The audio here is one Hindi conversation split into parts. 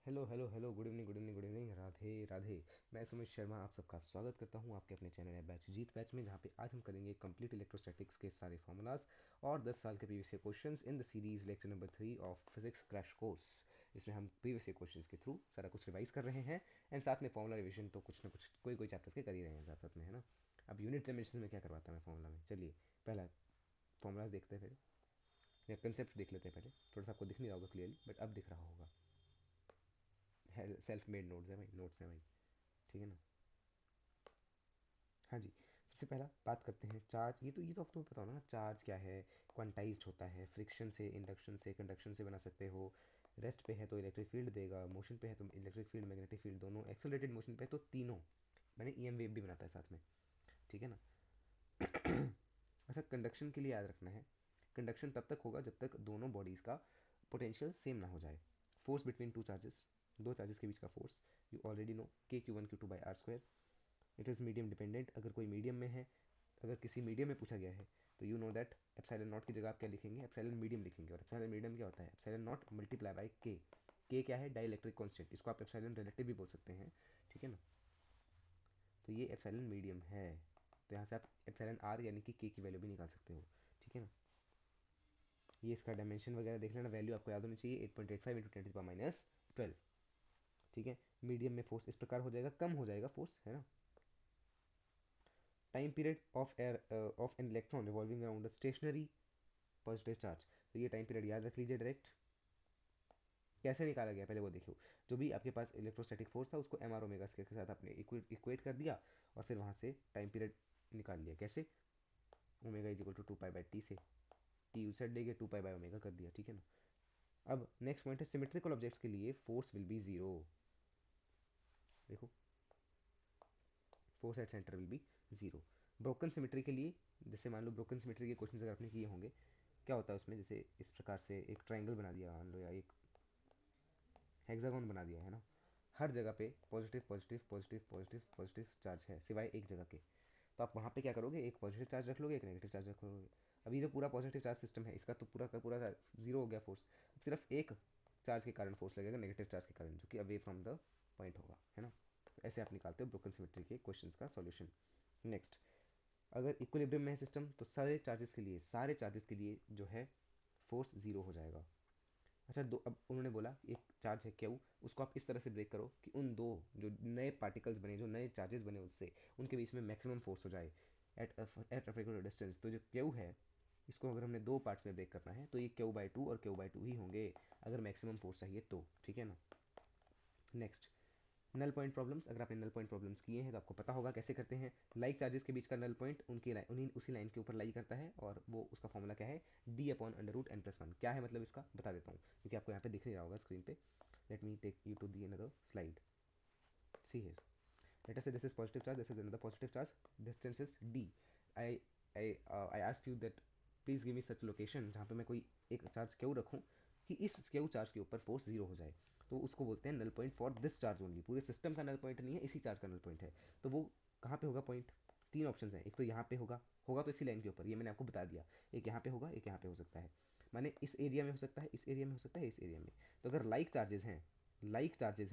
Hello hello hello, good evening good evening good evening, Radhe Radhe. मैं सुमित शर्मा आप सबका स्वागत करता हूं आपके अपने चैनल है बैच जीत बैच में, जहां पे आज हम करेंगे कंप्लीट इलेक्ट्रोस्टैटिक्स के सारे फार्मूलाज और 10 साल के previous year questions in the series lecture number 3 of physics crash course. इसमें हम प्रीवियस ईयर क्वेश्चंस के थ्रू सारा कुछ रिवाइज कर रहे हैं एंड साथ में फॉर्मूला रिविजन तो कुछ ना कुछ कोई कोई चैप्टर्स के कर ही रहे हैं साथ साथ में, है ना। अब यूनिट एमिशंस में क्या करवाता है मैं फॉर्मूला में, चलिए पहला फॉर्मूलाज देखते हैं, फिर या कंसेप्ट देख लेते हैं पहले। थोड़ा सा आपको दिख नहीं रहा होगा क्लियरली, बट अब दिख रहा होगा। सेल्फ मेड नोट्स है भाई, नोट्स है भाई, ठीक है ना। हाँ जी। सबसे पहला बात करते हैं चार्ज। ये तो अब तुम्हें पता होना ना, चार्ज क्या है, क्वांटाइज्ड होता है, फ्रिक्शन से, इंडक्शन से, कंडक्शन से बना सकते हो। रेस्ट पे है तो इलेक्ट्रिक फील्ड देगा, मोशन पे है तो इलेक्ट्रिक फील्ड मैग्नेटिक फील्ड दोनों, एक्सेलरेटेड मोशन पे है तो तीनों। मैंने ईएम वेव भी बनाता है साथ में, ठीक है ना। अच्छा, कंडक्शन के लिए याद रखना है, कंडक्शन तब तक होगा जब तक दोनों बॉडीज़ का पोटेंशियल सेम ना हो जाए। फोर्स बिटवीन टू चार्जेस, दो चार्जेस के बीच का force, you already know, K Q one Q two by R square. It is medium dependent, अगर कोई मीडियम में है, अगर किसी मीडियम में पूछा गया है तो you know that epsilon not की जगह आप क्या लिखेंगे, एप्सिलॉन मीडियम लिखेंगे। और एप्सिलॉन मीडियम क्या होता है, एप्सिलॉन नॉट मल्टीप्लाई बाई के। के क्या है, डाइलेक्ट्रिक कांस्टेंट, इसको आप एप्सिलॉन रिलेटिव भी बोल सकते हैं, ठीक है ना। तो ये एप्सिलॉन मीडियम है, तो यहाँ से आप एप्सिलॉन आर यानी कि के की वैल्यू भी निकाल सकते हो, ठीक है ना। ये इसका डायमेंशन वगैरह देख लेना, वैल्यू आपको याद होनी चाहिए, 8.85 इंटू 10⁻12, ठीक है। मीडियम में फोर्स इस प्रकार हो जाएगा, कम हो जाएगा फोर्स, है ना। Time period of air of an electron revolving around a stationary positive charge, तो ये टाइम पीरियड याद रख लीजिए डायरेक्ट। कैसे निकाला गया पहले वो देखो। जो भी आपके पास इलेक्ट्रोस्टैटिक फोर्स था उसको एम आर ओमेगा स्क्वायर के साथ आपने इक्वेट कर दिया, और फिर वहाँ से टाइम पीरियड निकाल लिया। कैसे, omega is equal to 2 pi by T से टी यू सेट लेके 2 पाई बाई ओमेगा कर दिया, ठीक है ना। अब नेक्स्ट पॉइंट है, सिमेट्रिकल ऑब्जेक्ट्स के लिए फोर्स विल बी जीरो। देखो, force at centre will be zero. Broken symmetry के लिए, जैसे मान लो ब्रोकन सिमेट्री के क्वेश्चन अगर आपने किए होंगे, क्या होता है उसमें, जैसे इस प्रकार से एक ट्राइंगल बना दिया मान लो, या एक हेक्सागोन बना दिया है ना। हर जगह पे positive positive positive positive positive charge है सिवाय एक जगह के। तो आप वहाँ पे क्या करोगे, एक पॉजिटिव चार्ज रख लोगे, एक नेगेटिव चार्ज रख लोगे। अभी जो पूरा पॉजिटिव चार्ज सिस्टम है इसका तो पूरा का पूरा जीरो हो गया फोर्स। सिर्फ एक चार्ज के कारण फोर्स लगेगा, नेगेटिव चार्ज के कारण, जो कि अवे फ्रॉम द पॉइंट होगा, है ना। तो ऐसे आप निकालते हो ब्रोकन सिमेट्री के क्वेश्चंस का सॉल्यूशन। नेक्स्ट, अगर इक्विलिब्रियम में है सिस्टम तो सारे चार्जेस के लिए जो है फोर्स जीरो हो जाएगा। अच्छा, दो, अब उन्होंने बोला एक चार्ज है क्यू, उसको आप इस तरह से ब्रेक करो कि उन दो जो नए पार्टिकल्स बने, जो नए चार्जेस बने उससे, उनके बीच में मैक्सिमम फोर्स हो जाए एट एट अ डिस्टेंस। तो जो क्यू है, इसको अगर हमने दो पार्ट्स में ब्रेक करना है तो ये क्यू बाई टू और क्यू बाई टू ही होंगे, अगर मैक्सिमम फोर्स चाहिए तो, ठीक है ना। Next, null point problems. अगर आपने नल पॉइंट प्रॉब्लम्स किए हैं तो आपको पता होगा कैसे करते हैं। लाइक चार्जेस के बीच का नल पॉइंट उनकी लाइन, उन्हीं उसी लाइन के ऊपर लाई करता है, और वो उसका फॉर्मूला क्या है, D upon under root N plus one. क्या है मतलब इसका, बता देता हूँ, क्योंकि आपको यहाँ पे दिख नहीं रहा होगा स्क्रीन पे। Let me take you to the another slide, see here. Let us see this is positive charge, this is another positive charge, distance is D. I I asked you that please give me such location जहाँ पे मैं कोई एक चार्ज क्यू रखूँ कि इस क्यू चार्ज के ऊपर फोर्स जीरो हो जाए, तो उसको बोलते हैं null point for this charge only. पूरे सिस्टम का नल पॉइंट नहीं है, इसी चार्ज का नल पॉइंट है। तो वो कहाँ पे होगा पॉइंट, तीन ऑप्शन हैं, एक तो यहाँ पे होगा, होगा तो इसी लाइन के ऊपर, ये मैंने आपको बता दिया। एक यहाँ पे होगा, एक यहाँ पे हो सकता है, माने इस एरिया में हो सकता है, इस एरिया में हो सकता है, इस एरिया में। तो अगर लाइक चार्जेस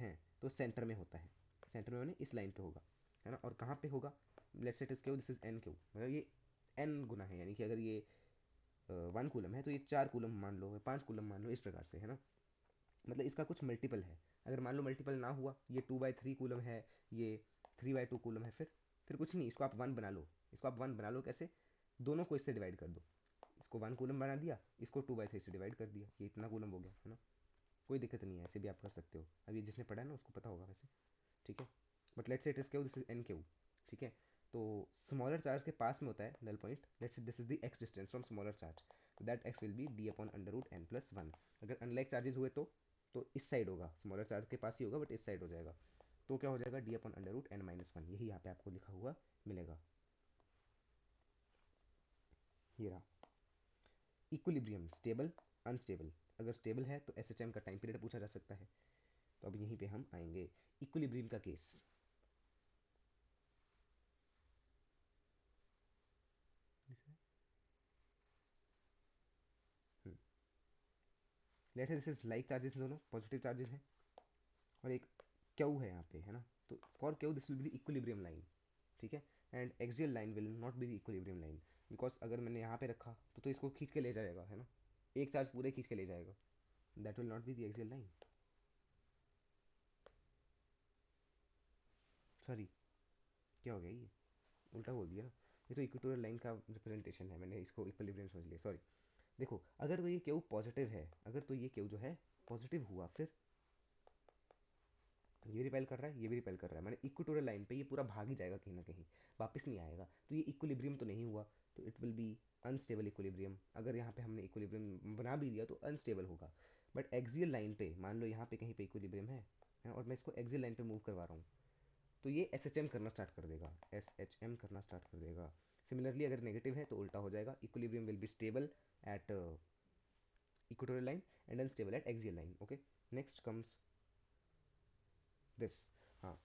हैं तो सेंटर में होता है, सेंटर में मैंने इस लाइन पे होगा, है ना। और कहाँ पे होगा, let's set is Q, this is an Q, मतलब ये एन गुना है, यानी कि अगर ये 1 कूलम है तो ये 4 कूलम मान लो, 5 कूलम मान लो, इस प्रकार से, है ना। मतलब इसका कुछ मल्टीपल है। अगर मान लो मल्टीपल ना हुआ, ये 2/3 कूलम है, ये 3/2 कूलम है, फिर कुछ नहीं, इसको आप वन बना लो। इसको आप वन बना लो कैसे, दोनों को इससे डिवाइड कर दो। इसको 1 कूलम बना दिया, इसको 2/3 से डिवाइड कर दिया, ये इतना कूलम हो गया, है ना। कोई दिक्कत नहीं है, ऐसे भी आप कर सकते हो, अब ये जिसने पढ़ा है ना उसको पता होगा वैसे, ठीक है। But let's say it is Q, this is an Q, ठीक है। तो स्मॉलर चार्ज के पास में होता है null point, let's say this is the X distance from smaller charge, that X will be D upon under root N plus one. अगर अनलाइक चार्जेस हुए तो इस साइड होगा, स्मॉलर चार्ज के पास ही होगा बट इस साइड हो जाएगा, तो क्या हो जाएगा, D upon under root N minus one. यही यहाँ पे आपको लिखा हुआ मिलेगा, ये रहा। Equilibrium, stable unstable. अगर स्टेबल है तो एस एच एम का टाइम पीरियड पूछा जा सकता है, तो अब यहीं पे हम आएंगे इक्विलिब्रियम का case. Let's say this is like charges, दोनों पॉजिटिव चार्जेस हैं, और एक क्यू है यहाँ पे, है ना। तो for Q this will be the equilibrium line, ठीक है। And axial line will not be the equilibrium line, because अगर मैंने यहाँ पे रखा तो इसको खींच के ले जाएगा, है ना, एक चार्ज पूरे खींच के ले जाएगा, that will not be the axial line. Sorry, क्या हो गया ये, उल्टा बोल दिया ना। ये तो इक्वेटोरियल लाइन का रिप्रेजेंटेशन है, मैंने इसको इक्विलिब्रियम समझ लिया, सॉरी। देखो अगर तो ये क्यू पॉजिटिव है, अगर तो ये क्यू जो है पॉजिटिव हुआ, फिर ये रिपेल कर रहा है, ये भी रिपेल कर रहा है, मैंने इक्वेटोरियल लाइन पे ये पूरा भाग ही जाएगा कहीं ना कहीं, वापस नहीं आएगा, तो ये इक्विलिब्रियम तो नहीं हुआ, तो it will B unstable equilibrium. अगर यहाँ पे हमने इक्विलिब्रियम बना भी दिया तो अनस्टेबल होगा। बट एक्सियल लाइन पे मान लो यहाँ पे कहीं पे इक्विलिब्रियम है और मैं इसको एक्सियल लाइन पे मूव करवा रहा हूँ, तो ये एस एच एम करना स्टार्ट कर देगा, एस एच एम करना स्टार्ट कर देगा। सिमिलरली अगर नेगेटिव है तो उल्टा हो जाएगा, equilibrium will be stable at equatorial line and unstable eight axial line. Okay, next comes this. हाँ,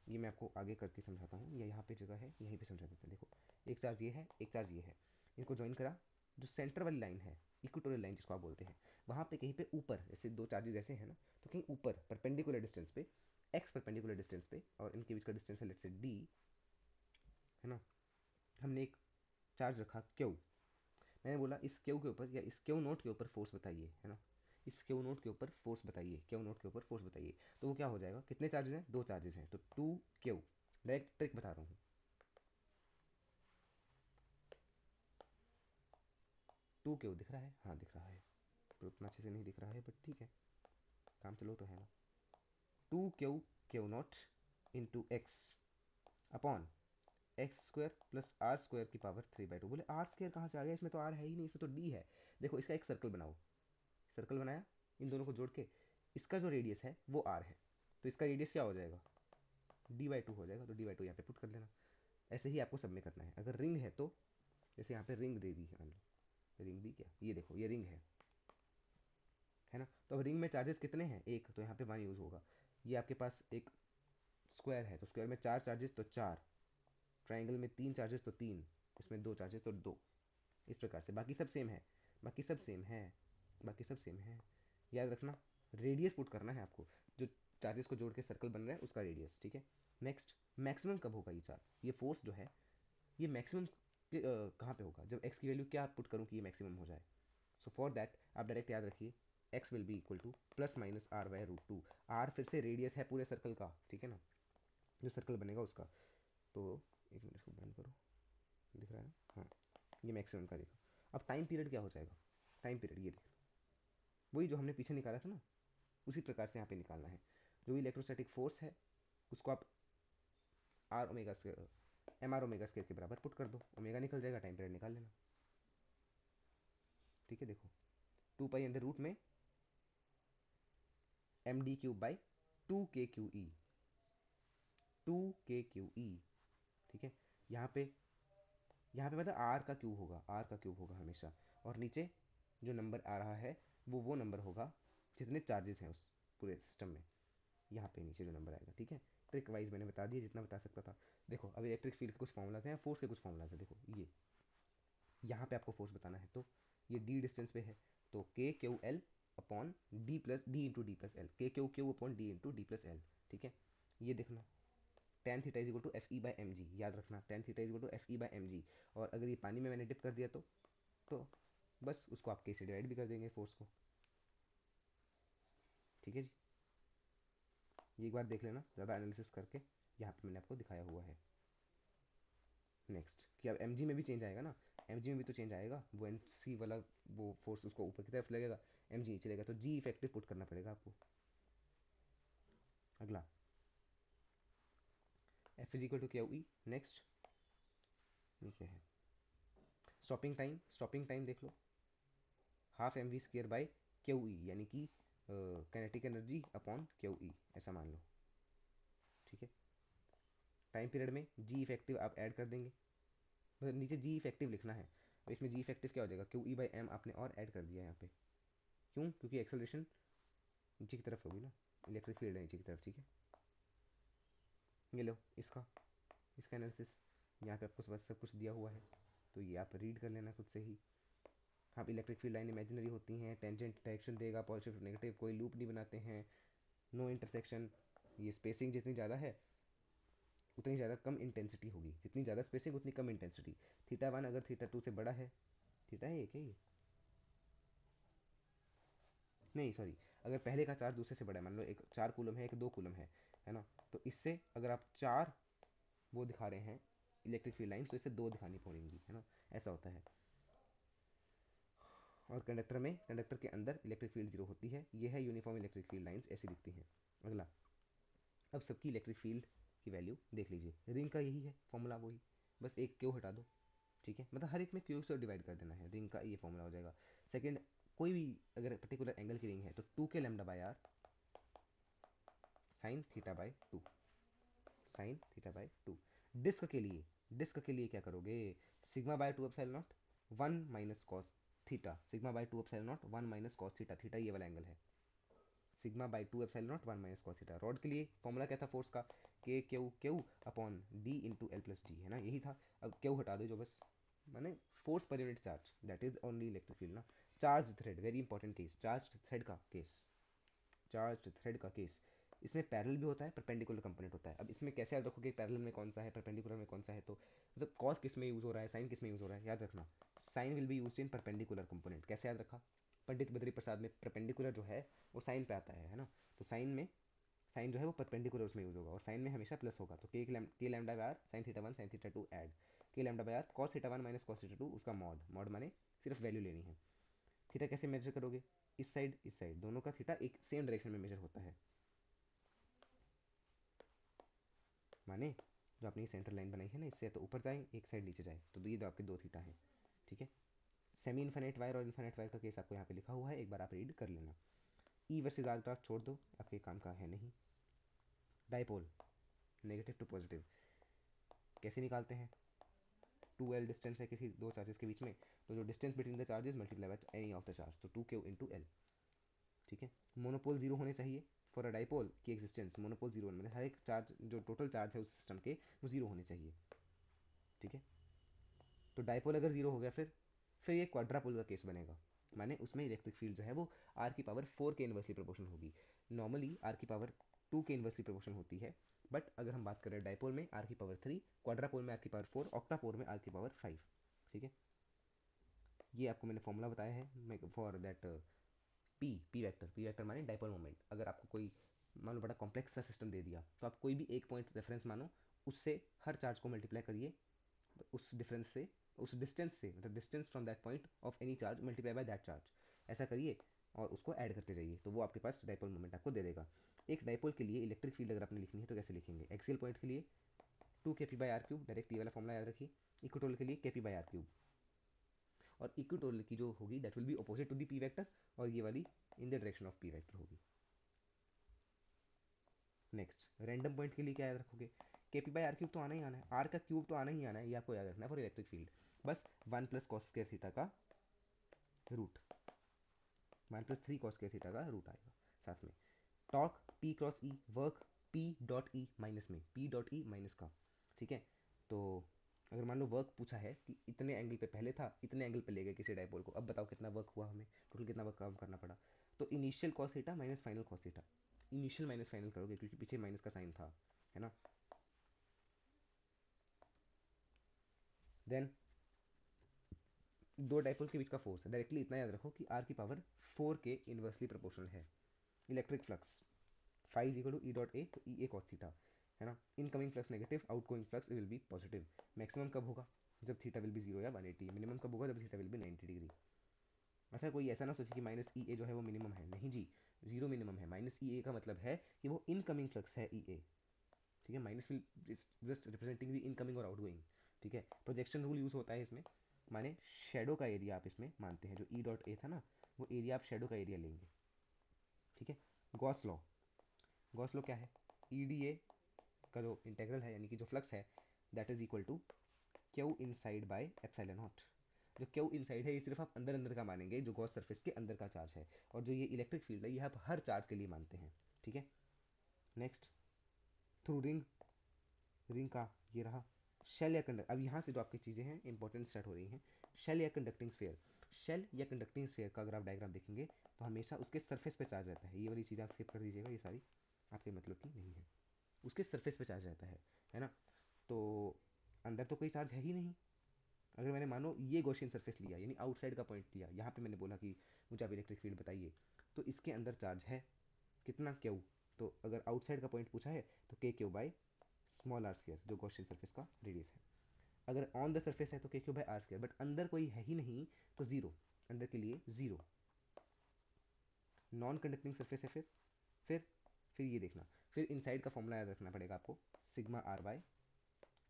ये मैं आपको आगे करके समझाता हूँ, ये यहाँ पे जगह है, यहीं पे समझा देते हैं। देखो एक चार्ज ये है, एक चार्ज ये है, इनको ज्वाइन करा, जो सेंटर वाली लाइन है इक्वेटोरियल लाइन जिसको आप बोलते हैं, वहाँ पे कहीं पे ऊपर, जैसे दो चार्जेस ऐसे हैं ना, तो कहीं ऊपर परपेंडिकुलर डिस्टेंस पे, एक्स परपेंडिकुलर डिस्टेंस पे, और इनके बीच का डिस्टेंस है लेट्स से डी, है ना, हमने एक चार्ज रखा क्यू। मैंने बोला इस क्यू के ऊपर या इस क्यू नोट के ऊपर फोर्स बताइए, है ना, इस क्यू नोट के ऊपर फोर्स बताइए, क्यू नोट के ऊपर फोर्स बताइए। तो वो क्या हो जाएगा, कितने चार्जेस हैं, दो चार्जेस हैं, तो टू क्यू। डायरेक्ट ट्रिक बता रहा हूँ, टू क्यू दिख रहा है, हाँ दिख रहा है, पर उतना अच्छे से नहीं दिख रहा है, बट ठीक है, काम चलो तो है ना। Two Q Q naught into X upon X square plus R square की पावर 3/2। बोले आर स्क्वायर कहाँ से आ गया, इसमें तो आर है ही नहीं, इसमें तो डी है। देखो इसका एक सर्कल बनाओ, सर्कल बनाया, इन दोनों को जोड़ के, इसका जो रेडियस है वो आर है, तो इसका रेडियस क्या हो जाएगा, डी बाई टू हो जाएगा, तो डी बाई टू यहाँ पे पुट कर देना। ऐसे ही आपको सब में करना है। अगर रिंग है तो, जैसे यहाँ पे रिंग दे दी है, मान लो रिंग दी क्या, ये देखो ये रिंग है ना, तो अब रिंग में चार्जेस कितने हैं, एक, तो यहाँ पे वन यूज़ होगा। ये आपके पास एक स्क्वायर है, तो स्क्वायर में चार चार्जेस तो चार, ट्राइंगल में तीन चार्जेस तो तीन, इसमें दो चार्जेस तो दो, इस प्रकार से। बाकी सब सेम है, बाकी सब सेम है, बाकी सब सेम है, याद रखना। रेडियस पुट करना है आपको, जो चार्जेस को जोड़ के सर्कल बन रहा है उसका रेडियस, ठीक है। नेक्स्ट, मैक्सिमम कब होगा ये चार्ज, ये फोर्स जो है ये मैक्सिमम कहाँ पे होगा, जब एक्स की वैल्यू क्या पुट करूँ कि ये मैक्सिमम हो जाए। सो फॉर दैट आप डायरेक्ट याद रखिए, X will be equal to plus minus R by root two. R फिर से रेडियस है पूरे सर्कल का, ठीक है ना, जो सर्कल बनेगा उसका। तो एक मिनट इसको बंद करो, दिख रहा है ना, हाँ, ये मैक्सिमम का देखो। अब टाइम पीरियड क्या हो जाएगा, टाइम पीरियड ये देखो, वही जो हमने पीछे निकाला था ना, उसी प्रकार से यहाँ पे निकालना है। जो भी इलेक्ट्रोस्टैटिक फोर्स है उसको आप R omega square, M R omega square के बराबर पुट कर दो, ओमेगा निकल जाएगा, टाइम पीरियड निकाल लेना, ठीक है। देखो टू पाई अंडर रूट में M D cube by two K Q E, two K Q E, ठीक है। यहाँ पे, यहाँ पे मतलब आर का क्यूब होगा, आर का क्यूब होगा हमेशा, और नीचे जो नंबर आ रहा है वो नंबर होगा जितने चार्जेस हैं उस पूरे सिस्टम में, यहाँ पे नीचे जो नंबर आएगा, ठीक है। ट्रिक वाइज मैंने बता दिया जितना बता सकता था। देखो अब इलेक्ट्रिक फील्ड के कुछ फॉर्मूलाज हैं, फोर्स के कुछ फॉर्मूलाज हैं। देखो ये यहाँ पे आपको फोर्स बताना है, तो ये डी डिस्टेंस पे है, तो K Q L upon D plus D into D plus L, K Q Q upon D into D plus L, ठीक है। ये देखना, tan theta is equal to F E by M G, याद रखना tan theta is equal to F E by M G. और अगर ये पानी में मैंने डिप कर दिया तो बस उसको आप के से डिवाइड भी कर देंगे फोर्स को, ठीक है जी। ये एक बार देख लेना ज़्यादा एनालिसिस करके, यहाँ पे मैंने आपको दिखाया हुआ है। नेक्स्ट कि अब एम में भी चेंज आएगा ना, एम में भी तो चेंज आएगा, वो एन सी वाला वो फोर्स उसको ऊपर की तरफ लगेगा, एम जी नीचे लगेगा, तो जी इफेक्टिव पुट करना पड़ेगा आपको। अगला F is equal to Q E. Next ये क्या है, स्टॉपिंग टाइम, स्टॉपिंग टाइम देख लो, half M V square by Q E, यानी कि kinetic energy upon Q E, ऐसा मान लो, ठीक है। टाइम पीरियड में जी इफेक्टिव आप ऐड कर देंगे, मतलब नीचे जी इफेक्टिव लिखना है, और इसमें जी इफेक्टिव क्या हो जाएगा, क्यू ई बाई एम आपने और ऐड कर दिया यहाँ पे, क्यों, क्योंकि एक्सेलरेशन नीचे की तरफ होगी ना, इलेक्ट्रिक फील्ड है नीचे की तरफ, ठीक है। ये लो इसका, इसका एनालिसिस यहाँ पे आपको सब कुछ दिया हुआ है, तो ये आप रीड कर लेना खुद से ही। हाँ, इलेक्ट्रिक फील्ड लाइन इमेजिनरी होती हैं, टेंजेंट डायरेक्शन देगा, पॉजिटिव नेगेटिव, कोई लूप नहीं बनाते हैं, नो इंटरसेक्शन, ये स्पेसिंग जितनी ज़्यादा है उतनी ज़्यादा कम इंटेंसिटी होगी, जितनी ज़्यादा स्पेसिंग उतनी कम इंटेंसिटी। थीटा वन अगर थीटा टू से बड़ा है, थीटा है ये क्या ये, नहीं सॉरी, अगर पहले का चार्ज दूसरे से बड़ा है, मान लो एक 4 कूलम है एक 2 कूलम है ना, तो इससे अगर आप 4 वो दिखा रहे हैं इलेक्ट्रिक फील्ड लाइन्स, तो इससे 2 दिखानी पड़ेंगी, है ना, ऐसा होता है। और कंडक्टर के अंदर इलेक्ट्रिक फील्ड जीरो होती है, ये है यूनिफॉर्म इलेक्ट्रिक फील्ड लाइन्स, ऐसी दिखती हैं। अगला, अब सबकी इलेक्ट्रिक फील्ड की वैल्यू देख लीजिए, रिंग का यही है फॉर्मूला, वही, बस एक क्यू हटा दो, ठीक है, मतलब हर एक में क्यू से डिवाइड कर देना है, रिंग का ये फॉर्मूला हो जाएगा। सेकंड, कोई भी अगर पर्टिकुलर एंगल की रिंग है तो 2 k λ/r sine theta by two, sine theta by two. Disc के लिए क्या करोगे, sigma by two epsilon naught 1 - cos theta, sigma by two epsilon naught 1 - cos theta, theta ये वाला एंगल है, sigma by two epsilon naught 1 - cos theta. Rod के लिए फॉर्मूला क्या था फोर्स का, K Q Q upon D into L plus D, है ना, यही था। अब क्यू हटा दो जो बस, माने force per unit charge, that is only electric field ना। Charge thread, very important case, charge thread का केस, चार्ज थ्रेड का केस, इसमें पैरेलल भी होता है, परपेंडिकुलर कंपोनेंट होता है। अब इसमें कैसे याद रखोगे पैरेलल में कौन सा है, परपेंडिकुलर में कौन सा है, तो मतलब कॉस किस में यूज हो रहा है, साइन किस में यूज हो रहा है, याद रखना, sine will be use in perpendicular component. कैसे याद रखा, पंडित बद्री प्रसाद में परपेंडिकुलर जो है वो साइन पे आता है ना, तो साइन में, साइन जो है वो परपेंडिकुलर उसमें यूज होगा, और साइन में हमेशा प्लस होगा, तो K lambda by R sine theta one sine theta two add K lambda by R cos theta one minus cos theta two, उसका मॉड, मॉड माने सिर्फ वैल्यू लेनी है। थीटा कैसे मेजर करोगे, इस साइड दोनों का थीटा एक सेम डायरेक्शन में मेजर होता है, माने जो आपने ये सेंटर लाइन बनाई है ना, इससे तो ऊपर जाए एक साइड नीचे जाए, तो ये दो आपके दो थीटा हैं, ठीक है। सेमी इन्फिनिट वायर और इन्फिनिट वायर का केस आपको यहाँ पे लिखा हुआ है, एक बार आप रीड कर लेना। ई वर्सेज आर ग्राफ छोड़ दो, आपके काम का है नहीं। डाइपोल, नेगेटिव टू पॉजिटिव कैसे निकालते हैं, 2l डिस्टेंस है किसी दो चार्जेस के बीच में, तो जो distance between the charges multiply by any of the charge, तो 2q इंटू एल, ठीक है। मोनोपोल जीरो होने चाहिए फॉर अ डाइपोल की एग्जिस्टेंस, मोनोपोल जीरो, मतलब हर एक चार्ज जो टोटल चार्ज है उस सिस्टम के वो जीरो होने चाहिए, ठीक है। तो डाइपोल अगर जीरो हो गया फिर ये क्वाड्रापोल का केस बनेगा, माने उसमें इलेक्ट्रिक फील्ड जो है वो आर की पावर 4 के इन्वर्सली प्रोपोर्शनल होगी। नॉर्मली आर की पावर 2 के इन्वर्सली प्रोपोर्शनल होती है, बट अगर हम बात करें डाइपोल में आर की पावर 3, क्वाड्रापोल में आर की पावर 4, ऑक्टापोल में आर की पावर 5, ठीक है। ये आपको मैंने फॉर्मूला बताया है फॉर दैट पी वेक्टर माने डाइपोल मोमेंट। अगर आपको कोई मान लो बड़ा कॉम्प्लेक्स सा सिस्टम दे दिया, तो आप कोई भी एक पॉइंट रेफरेंस मानो, उससे हर चार्ज को मल्टीप्लाई करिए, उस डिफरेंस से, उस डिस्टेंस से, मतलब distance from that point of any charge multiply by that charge, ऐसा करिए और उसको ऐड करते जाइए, तो वो आपके पास डाइपोल मोमेंट आपको दे देगा। एक डाइपोल के लिए इलेक्ट्रिक फील्ड अगर आपने लिखनी है तो कैसे लिखेंगे, एक्सियल पॉइंट के लिए 2 kp/r क्यूब, डायरेक्ट ये वाला फॉर्मूला याद रखिए। इक्वेटोरियल के लिए kp/r क्यूब, और इक्वेटोरियल की जो होगी that will be opposite to the P vector, और ये वाली in the direction of P vector होगी। नेक्स्ट, रैंडम पॉइंट के लिए क्या याद रखोगे, kp/r क्यूब तो आना ही आना है, आर का क्यूब तो आना ही आना है, ये आपको याद रखना है फॉर इलेक्ट्रिक फील्ड, बस 1 + cos² थीटा का रूट, 1 + 3 cos² थीटा का रूट आएगा साथ में। Torque P cross E, work P dot E minus में, पी डॉट ई माइनस का, ठीक है। तो अगर मान लो वर्क पूछा है कि इतने एंगल पे पहले था, इतने एंगल पे ले गए किसी डायपोल को, अब बताओ कितना वर्क हुआ, हमें टोटल कितना वर्क काम करना पड़ा, तो initial cos theta minus final cos theta, initial minus final करोगे क्योंकि पीछे माइनस का साइन था, है ना। देन दो डायपोल के बीच का फोर्स, डायरेक्टली इतना याद रखो कि आर की पावर 4 के इन्वर्सली प्रोपोर्शनल है। Electric flux phi is equal to E dot A, तो ई ए कॉस थीटा, है ना। Incoming flux negative, outgoing flux will be positive. Maximum कब होगा, जब थीटा विल बी 0 या 180, मिनिमम कब होगा, जब थीटा विल बी 90 डिग्री। अच्छा, कोई ऐसा ना सोचे कि माइनस ई ए जो है वो मिनिमम है, नहीं जी, जीरो मिनिमम है। माइनस ई ए का मतलब है कि वो इनकमिंग फ्लक्स है ई ए, ठीक है। Minus will just representing the incoming और आउटगोइंग, ठीक है। प्रोजेक्शन रूल यूज होता है इसमें, माने शेडो का एरिया आप इसमें मानते हैं, जो ई डॉट ए था ना, वो एरिया आप शेडो का एरिया लेंगे, ठीक है। गॉस लॉ, गॉस लॉ क्या है, ई डी ए का जो इंटेग्रल है, यानी कि जो फ्लक्स है, that is equal to Q inside by epsilon naught. जो क्यू इनसाइड है ये सिर्फ आप अंदर अंदर का मानेंगे, जो गॉस सरफेस के अंदर का चार्ज है, और जो ये इलेक्ट्रिक फील्ड है ये आप हर चार्ज के लिए मानते हैं, ठीक है। नेक्स्ट, थ्रू रिंग, रिंग का ये रहा शेल या कंडक्ट। अब यहाँ से जो आपकी चीज़ें हैं इंपॉर्टेंट स्टार्ट हो रही हैं। शेल या कंडक्टिंग स्फीयर, शेल या कंडक्टिंग स्फीयर का अगर आप डायग्राम देखेंगे तो हमेशा उसके सरफेस पे चार्ज रहता है। ये वाली चीज़ आप स्किप कर दीजिएगा, ये सारी आपके मतलब की नहीं है। उसके सरफेस पे चार्ज रहता है ना। तो अंदर तो कोई चार्ज है ही नहीं। अगर मैंने मानो ये गॉसियन सरफेस लिया, यानी आउटसाइड का पॉइंट लिया, यहाँ पे मैंने बोला कि मुझे आप इलेक्ट्रिक फील्ड बताइए, तो इसके अंदर चार्ज है कितना, क्यू। तो अगर आउटसाइड का पॉइंट पूछा है तो K Q by small R square, जो गॉसियन सरफेस का रेडियस है। अगर ऑन द सरफेस है तो K Q by R square, but अंदर कोई है ही नहीं तो जीरो, अंदर के लिए जीरो। नॉन कंडक्टिंग सरफेस है फिर ये देखना, फिर इनसाइड का फॉर्मूला याद रखना पड़ेगा आपको, sigma R by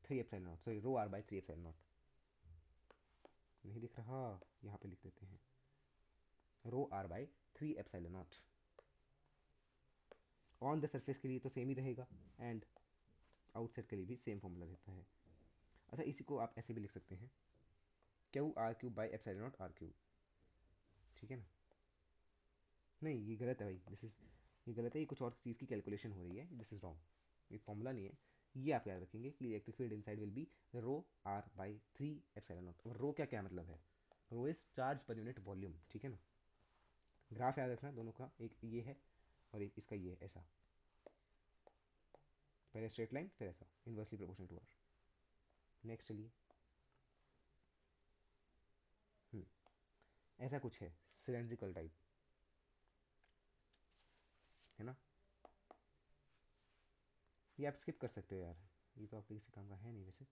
3 epsilon naught, sorry rho R by 3 epsilon naught. नहीं दिख रहा, यहाँ पे लिख देते हैं rho R by 3 epsilon naught. On the surface के लिए तो सेम ही रहेगा, एंड आउटसाइड के लिए भी सेम फॉर्मूला रहता है। अच्छा, इसी को आप ऐसे भी लिख सकते हैं, Q R cube by epsilon naught R cube, ठीक है ना। नहीं, ये गलत है भाई, ये गलत है, ये कुछ और चीज़ की कैलकुलेशन हो रही है, दिस इज रॉन्ग। ये फॉर्मूला नहीं है। ये आप याद रखेंगे कि electric field inside will be rho R by 3 epsilon naught. और रो क्या क्या मतलब है, rho is charge per unit volume, ठीक है ना। ग्राफ याद रखना दोनों का, एक ये है और एक इसका ये है, ऐसा, पहले स्ट्रेट लाइन फिर ऐसा, inversely proportional to R. Next चलिए, ऐसा कुछ है सिलेंड्रिकल टाइप, है ना। ये आप स्किप कर सकते हो यार, ये तो आपके किसी काम का है नहीं वैसे,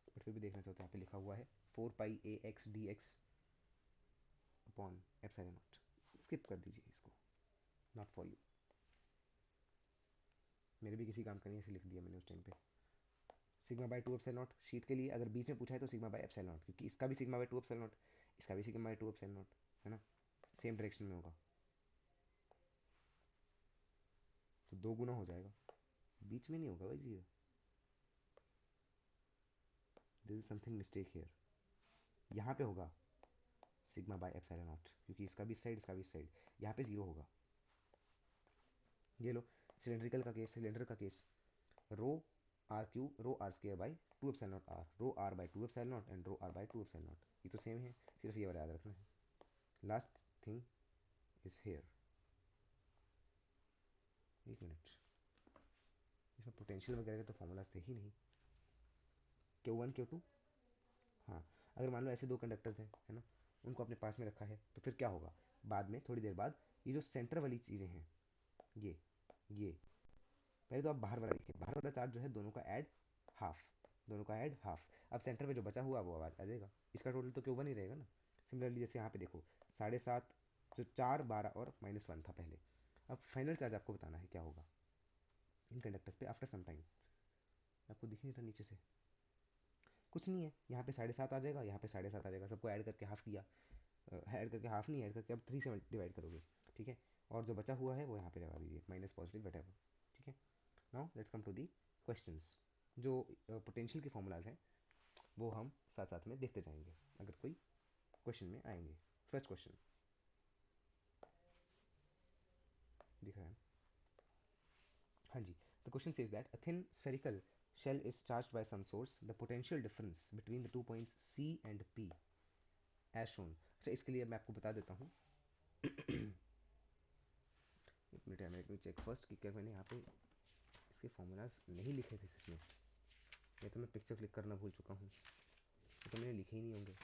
बट फिर भी देखना चाहते हो, यहाँ पे लिखा हुआ है 4 पाई AX dx upon epsilon not. Skip कर दीजिए इसको, नॉट फॉर यू। मेरे भी किसी काम का नहीं, ऐसे लिख दिया मैंने उस टाइम पे। Sigma by 2 epsilon not sheet के लिए अगर बीच में पूछा है तो सिग्मा बाई एप्सिलॉन नॉट, क्योंकि इसका भी सिग्मा बाई 2 एप्सिलॉन नॉट, इसका भी सिग्मा बाई 2 एप्सिलॉन नॉट, है ना, सेम डायरेक्शन में होगा, तो 2 गुना हो जाएगा, बीच में नहीं होगा भाई zero. This is something mistake here, यहाँ पे होगा सिग्मा बाई एप्सिलॉन नॉट, क्योंकि इसका भी साइड इसका भी साइड, यहाँ पे जीरो होगा। ये लो, सिलेंड्रिकल का केस, सिलेंडर का case, rho R Q rho R square by 2 epsilon naught R, rho R by 2 epsilon naught and rho R by 2 epsilon naught, ये तो सेम है, सिर्फ ये वाला याद रखना है। लास्ट थिंग इज हेयर, एक मिनट, इसमें पोटेंशियल वगैरह के तो फॉर्मूलाज थे ही नहीं। Q1 Q2, हाँ, अगर मान लो ऐसे दो कंडक्टर्स हैं, है ना, उनको अपने पास में रखा है, तो फिर क्या होगा, बाद में थोड़ी देर बाद ये जो सेंटर वाली चीज़ें हैं, ये पहले तो आप बाहर वाला देखिए, बाहर वाला चार्ज जो है दोनों का ऐड हाफ, दोनों का ऐड हाफ। अब सेंटर में जो बचा हुआ वो आवाज आ जाएगा, इसका टोटल तो Q1 ही रहेगा ना। सिमिलरली जैसे यहाँ पे देखो 7.5, जो 4 12 और -1 था पहले, अब फाइनल चार्ज आपको बताना है क्या होगा इन कंडक्टर्स पे आफ्टर सम टाइम। आपको दिख नहीं रहा नीचे से, कुछ नहीं है, यहाँ पे 7.5 आ जाएगा, यहाँ पे 7.5 आ जाएगा, सबको ऐड करके हाफ किया, ऐड करके हाफ नहीं, ऐड करके अब 3 से डिवाइड करोगे, ठीक है। और जो बचा हुआ है वो यहाँ पे लगा दीजिए, माइनस पॉजिटिव वट एवर, ठीक है। Now let's come to the questions. जो पोटेंशियल के फॉर्मूलाज हैं वो हम साथ साथ में देखते जाएंगे अगर कोई क्वेश्चन में आएंगे। फर्स्ट क्वेश्चन दिख रहा है, हाँ जी। The question says that a thin spherical shell is charged by some source. The potential difference between the 2 points C and P as shown. अच्छा, इसके लिए मैं आपको बता देता हूँ एक मिनट है, मैं चेक फर्स्ट कि क्या मैंने यहाँ पे इसके फॉर्मूलाज नहीं लिखे थे इसमें, या तो मैं पिक्चर क्लिक करना भूल चुका हूँ, तो मैंने लिखे ही नहीं होंगे।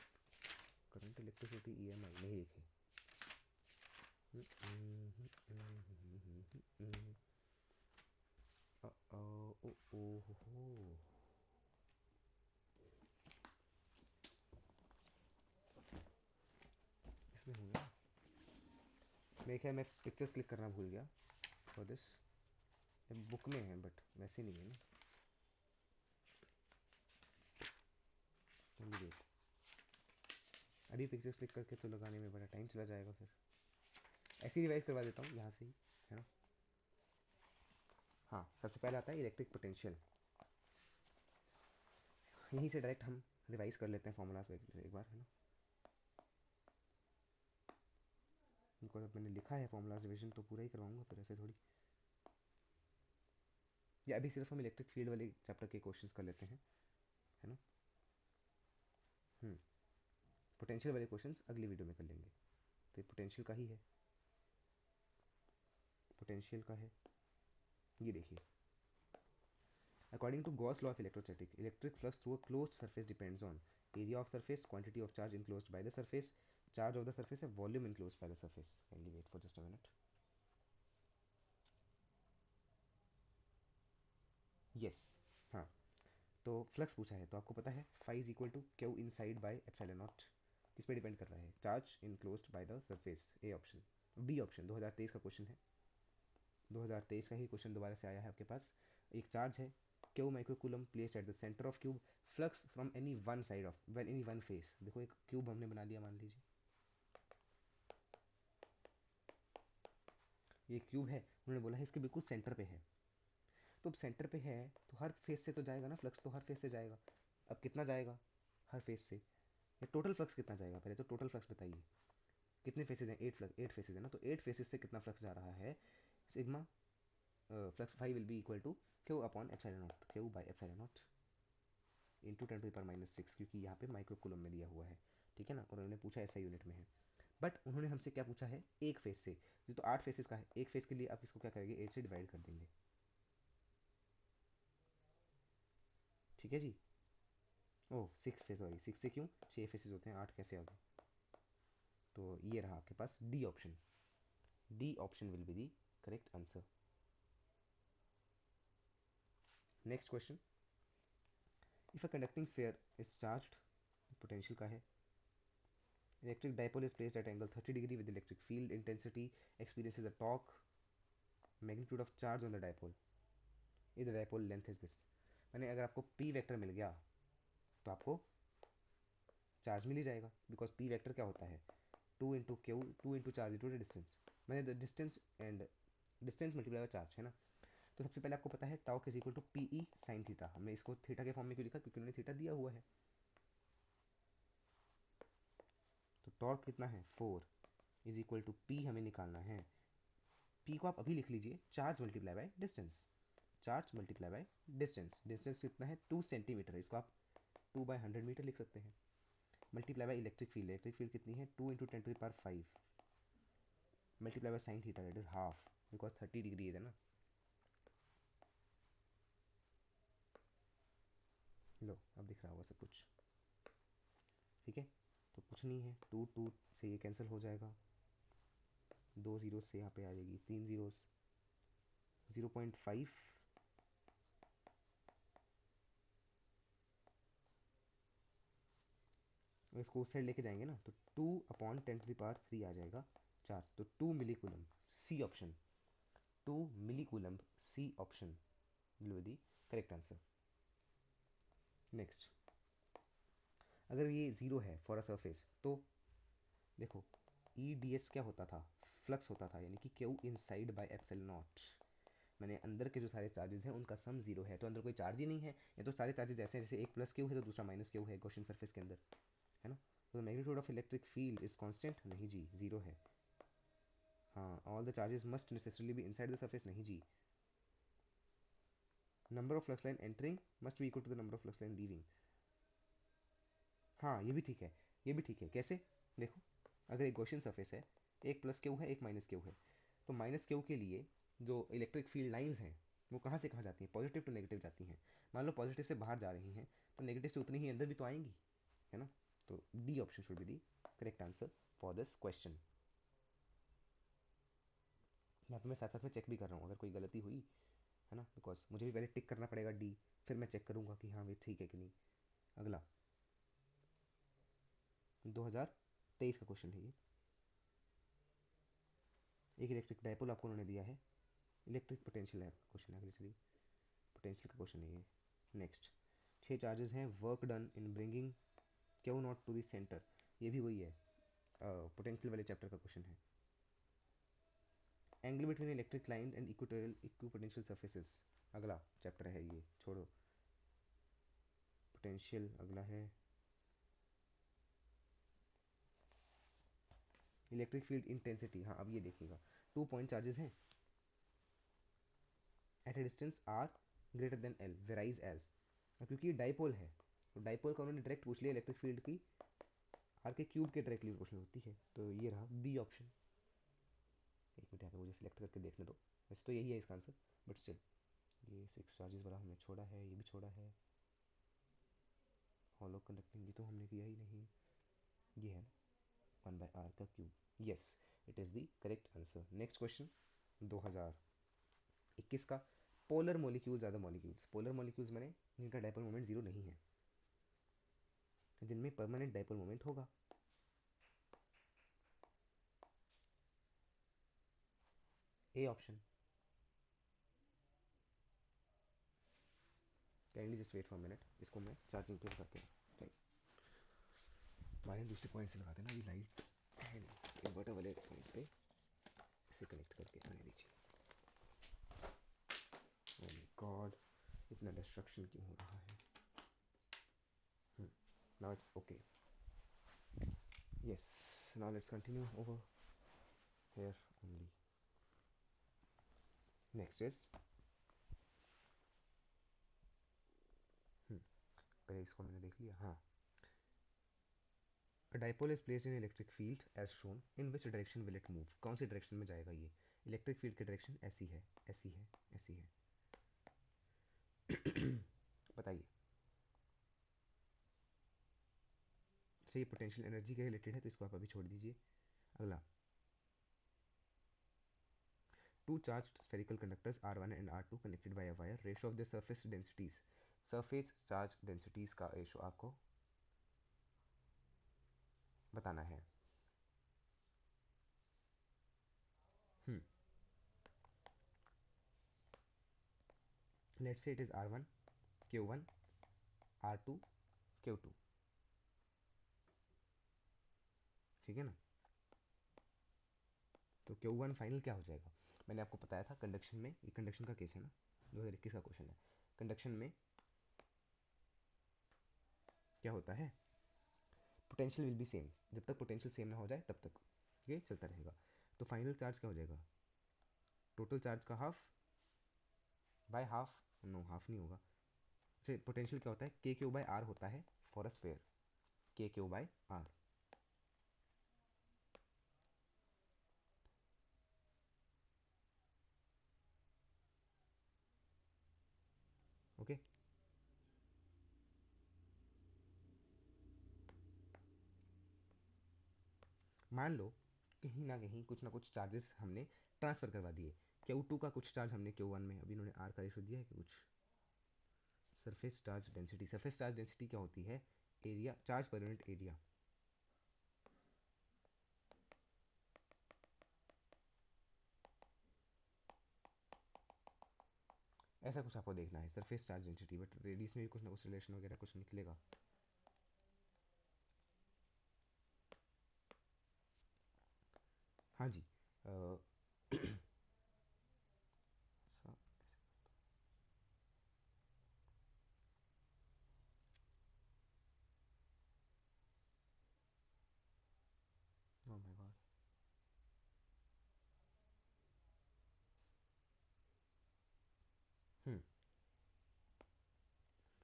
करंट इलेक्ट्रिसिटी EMI नहीं लिखे। इसमें होंगे, मेरे ख्याल मैं पिक्चर्स क्लिक करना भूल गया फॉर दिस। बुक में है बट वैसे नहीं है ना। वेट, अभी पिक्चर्स क्लिक करके तो लगाने में बड़ा टाइम चला जाएगा, फिर ऐसे ही रिवाइज करवा देता हूँ यहाँ से ही, है ना। हाँ, सबसे पहले आता है इलेक्ट्रिक पोटेंशियल, यहीं से डायरेक्ट हम रिवाइज कर लेते हैं फॉर्मूलाज एक बार, है ना। इनको जब मैंने लिखा है फॉर्मूलाज रिविजन तो पूरा ही करवाऊंगा, फिर ऐसे थोड़ी। या अभी सिर्फ हम इलेक्ट्रिक फील्ड वाले चैप्टर के क्वेश्चंस कर लेते हैं, है ना। पोटेंशियल वाले क्वेश्चंस अगली वीडियो में कर लेंगे। तो ये पोटेंशियल का ही है, पोटेंशियल का है। ये देखिए, according to Gauss law of electrostatic, electric flux through a closed surface depends on area of surface, quantity of charge enclosed by the surface, charge of the surface है, volume enclosed by the surface. Kindly wait for just a minute. Yes, हाँ, तो फ्लक्स पूछा है तो आपको पता है phi is equal to Q inside by epsilon naught. किस पे डिपेंड कर रहा है? Charge enclosed by the surface. A option. B option 2023 का क्वेश्चन है, 2023 का ही क्वेश्चन दोबारा से आया है आपके पास। एक चार्ज है Q microcoulomb placed at the centre of cube, flux from any one side of when any one face. देखो एक क्यूब हमने बना लिया, मान लीजिए ये क्यूब है, उन्होंने बोला है इसके बिल्कुल सेंटर पे है। तो अब सेंटर पे है तो हर फेस से तो जाएगा ना फ्लक्स, तो हर फेस से जाएगा। अब कितना जाएगा हर फेस से? ये टोटल फ्लक्स कितना जाएगा? पहले तो टोटल फ्लक्स बताइए। कितने फेसेज हैं? 8 फेसेज है ना, तो 8 फेसेज से कितना फ्लक्स जा रहा है? Sigma flux phi will be equal to Q upon epsilon naught, Q by epsilon naught into 10⁻⁶, क्योंकि यहाँ पे माइक्रोकूलम में दिया हुआ है, ठीक है ना, और उन्होंने पूछा ऐसा यूनिट में है। बट उन्होंने हमसे क्या पूछा है? एक फेस से। ये तो 8 फेसेस का है, एक फेस के लिए आप इसको क्या करेंगे? 8 से डिवाइड कर देंगे, ठीक है जी। ओह 6 से, सॉरी 6 से क्यों, 6 फेसेस होते हैं, 8 कैसे आ गए? तो ये रहा आपके पास D option. D option will be the correct answer. Next question, if a conducting sphere is charged, potential का है। Electric dipole is placed at angle 30 degree with electric field intensity experiences a torque, magnitude of charge on the dipole is the dipole length is this. मैंने अगर आपको पी वेक्टर मिल गया तो आपको चार्ज मिल ही जाएगा, बिकॉज पी वेक्टर क्या होता है? 2 into Q, 2 into charge into distance, मैंने distance and distance multiply charge है ना। तो सबसे पहले आपको पता है tau is equal to P E sine theta. हमने इसको थीटा के फॉर्म में क्यों लिखा? क्योंकि उन्होंने थीटा दिया हुआ है। तो टॉर्क कितना है? 4 इज इक्वल टू पी हमें निकालना है। पी को आप अभी लिख लीजिए, charge multiply by distance, charge multiply by distance. Distance कितना है? 2 सेंटीमीटर, इसको आप 2/100 मीटर लिख सकते हैं। Multiply by electric field, electric field कितनी है? 2 into 10⁵ multiply by sine theta, that is half, because 30 degree है ना। लो अब दिख रहा होगा सब कुछ, ठीक है। तो कुछ नहीं है, 2 से ये कैंसिल हो जाएगा, 2 जीरो से यहाँ पे आ जाएगी 3 जीरो, 0.5 इसको उस साइड लेके जाएंगे ना, तो 2/10⁻³ आ जाएगा चार्ज, तो 2 milli coulomb. C option, 2 milli coulomb, C option will be the correct answer. Next, अगर ये ज़ीरो है फॉर अ सरफेस तो देखो ई डी एस क्या होता था? फ्लक्स होता था, यानी कि Q inside by epsilon not. मैंने अंदर के जो सारे चार्जेस हैं उनका सम जीरो है, तो अंदर कोई चार्ज ही नहीं है, या तो सारे चार्जेस ऐसे हैं जैसे एक प्लस क्यू है तो दूसरा माइनस क्यू है क्वेश्चन सरफेस के अंदर, है ना। तो magnitude of electric field is constant, नहीं जी, जीरो है। हाँ, all the charges must necessarily be inside the surface, नहीं जी। Number of flux line entering must be equal to the number of flux line leaving. हाँ ये भी ठीक है, ये भी ठीक है। कैसे? देखो, अगर एक गॉसियन सरफेस है, एक प्लस क्यू है एक माइनस क्यू है, तो माइनस क्यू के लिए जो इलेक्ट्रिक फील्ड लाइंस हैं वो कहाँ से कहाँ जाती हैं? पॉजिटिव टू नेगेटिव जाती हैं। मान लो पॉजिटिव से बाहर जा रही हैं तो नेगेटिव से उतनी ही अंदर भी तो आएंगी, है ना। तो D option should be the correct answer for this question. यहाँ पे मैं साथ साथ में चेक भी कर रहा हूँ अगर कोई गलती हुई, है ना, बिकॉज मुझे भी पहले टिक करना पड़ेगा डी, फिर मैं चेक करूँगा कि हाँ भाई ठीक है कि नहीं। अगला 2023 का क्वेश्चन है ये। एक इलेक्ट्रिक डायपोल आपको उन्होंने दिया है, इलेक्ट्रिक पोटेंशियल है क्वेश्चन है, चलिए पोटेंशियल का क्वेश्चन है ये। नेक्स्ट, 6 चार्जेस हैं, work done in bringing Q naught to the centre, ये भी वही है, पोटेंशियल वाले चैप्टर का क्वेश्चन है। Angle between electric line and equatorial equipotential surfaces, अगला चैप्टर है ये, छोड़ो। पोटेंशियल अगला है। इलेक्ट्रिक फील्ड इंटेंसिटी, हाँ अब ये देखिएगा, 2 पॉइंट चार्जेस हैं at a distance R greater than L वेराइज एज। अब क्योंकि ये डाइपोल है तो डाइपोल का उन्होंने डायरेक्ट पूछ लिया इलेक्ट्रिक फील्ड की आर के क्यूब के डायरेक्टली क्वेश्चन होती है, तो ये रहा बी ऑप्शन। एक मिनट यहाँ पे मुझे सिलेक्ट करके देखने दो, वैसे तो यही है इसका आंसर, बट स्टिल ये 6 चार्जेस वाला हमने छोड़ा है, ये भी छोड़ा है, हॉलो कंडक्टिंग ये तो हमने किया ही नहीं, ये है 1/r का cube. Yes, it is the correct answer. Next question 2021 का, polar molecules are the molecules, polar molecules माने जिनका डायपोल मोमेंट जीरो नहीं है, जिनमें परमानेंट डायपोल मोमेंट होगा। A option. Kindly just wait for minute, इसको मैं चार्जिंग पे करके हमारे दूसरे पॉइंट से लगाते हैं ना, अभी लाइट है नहीं, इन्वर्टर वाले पॉइंट पे इसे कनेक्ट करके आने दीजिए। ओह माय गॉड, इतना डिस्ट्रक्शन क्यों हो रहा है। Now it's okay. Yes, now let's continue over here only. Next is, पहले इसको मैंने देख लिया। हाँ, A dipole is placed in electric field as shown. In which direction will it move? कौन सी डायरेक्शन में जाएगा ये? इलेक्ट्रिक फील्ड की डायरेक्शन ऐसी है, ऐसी है, ऐसी है। बताइए। से ये पोटेंशियल एनर्जी के रिलेटेड है, तो इसको आप अभी छोड़ दीजिए। अगला, two charged spherical conductors R1 and R2 connected by a wire. Ratio of the surface densities. Surface charge densities का रेशो आपको बताना है। Let's say it is R1 Q1 R2 Q2, ठीक है ना। तो Q1 फाइनल क्या हो जाएगा? मैंने आपको बताया था कंडक्शन में, ये कंडक्शन का केस है ना, 2021 का क्वेश्चन है। कंडक्शन में क्या होता है, पोटेंशियल विल बी सेम, जब तक पोटेंशियल सेम ना हो जाए तब तक ये चलता रहेगा। तो फाइनल चार्ज क्या हो जाएगा, टोटल चार्ज का half by half, no half नहीं होगा। से पोटेंशियल क्या होता है, के क्यू बाय आर होता है फॉर अ स्फीयर, के क्यू बाय आर। ओके, मान लो कहीं ना कहीं कुछ ना कुछ चार्जेस हमने ट्रांसफर करवा दिए, क्यू टू का कुछ चार्ज हमने क्यू वन में, अभी इन्होंने आर का रेशो दिया है कि कुछ। Surface charge density, surface charge density क्या होती है, area, charge per unit area. ऐसा कुछ आपको देखना है, surface charge density, but radius में भी कुछ ना कुछ रिलेशन वगैरह कुछ निकलेगा। हाँ जी, ओह माय गॉड।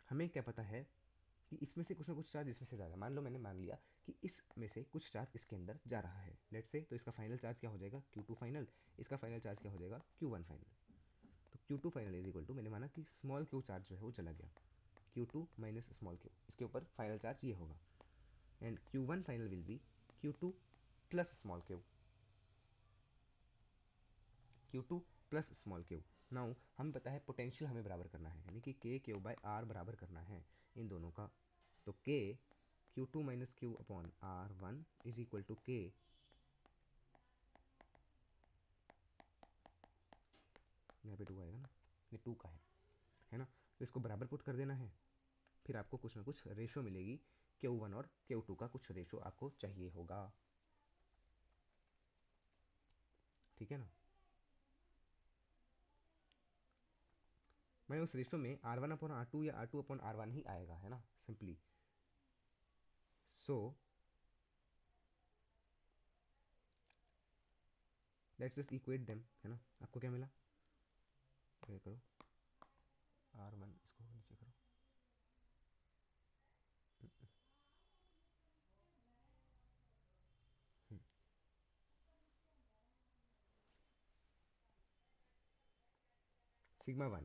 हमें क्या पता है कि इसमें से कुछ ना कुछ चार्ज इसमें से जा रहा है। मान लो मैंने मान लिया कि इसमें से कुछ चार्ज इसके अंदर जा रहा है, लेट से, तो इसका फाइनल चार्ज क्या हो जाएगा, Q2 फाइनल, इसका फाइनल चार्ज क्या हो जाएगा, Q1 फाइनल। तो Q2 final is equal to, मैंने माना कि स्मॉल क्यू चार्ज जो है वो चला गया, Q2 माइनस स्मॉल क्यू, इसके ऊपर फाइनल चार्ज ये होगा, and Q1 final will be Q2 plus small Q, Q2 plus small Q. Now हमें पता है पोटेंशियल हमें बराबर करना है, यानी कि के क्यू बाय आर बराबर करना है इन दोनों का। तो K Q2 minus Q upon R1 is equal to K, यहाँ पे टू आएगा ना, ये टू का है ना, तो इसको बराबर पुट कर देना है, फिर आपको कुछ ना कुछ रेशो मिलेगी, Q1 और Q2 का कुछ रेशो आपको चाहिए होगा, ठीक है ना। मैं उस रेशो में R1 अपॉन R2 या R2 अपॉन R1 ही आएगा, है ना, simply. So let's just equate them, है ना। आपको क्या मिला, ये करो, R1 इसको नीचे करो, सिग्मा 1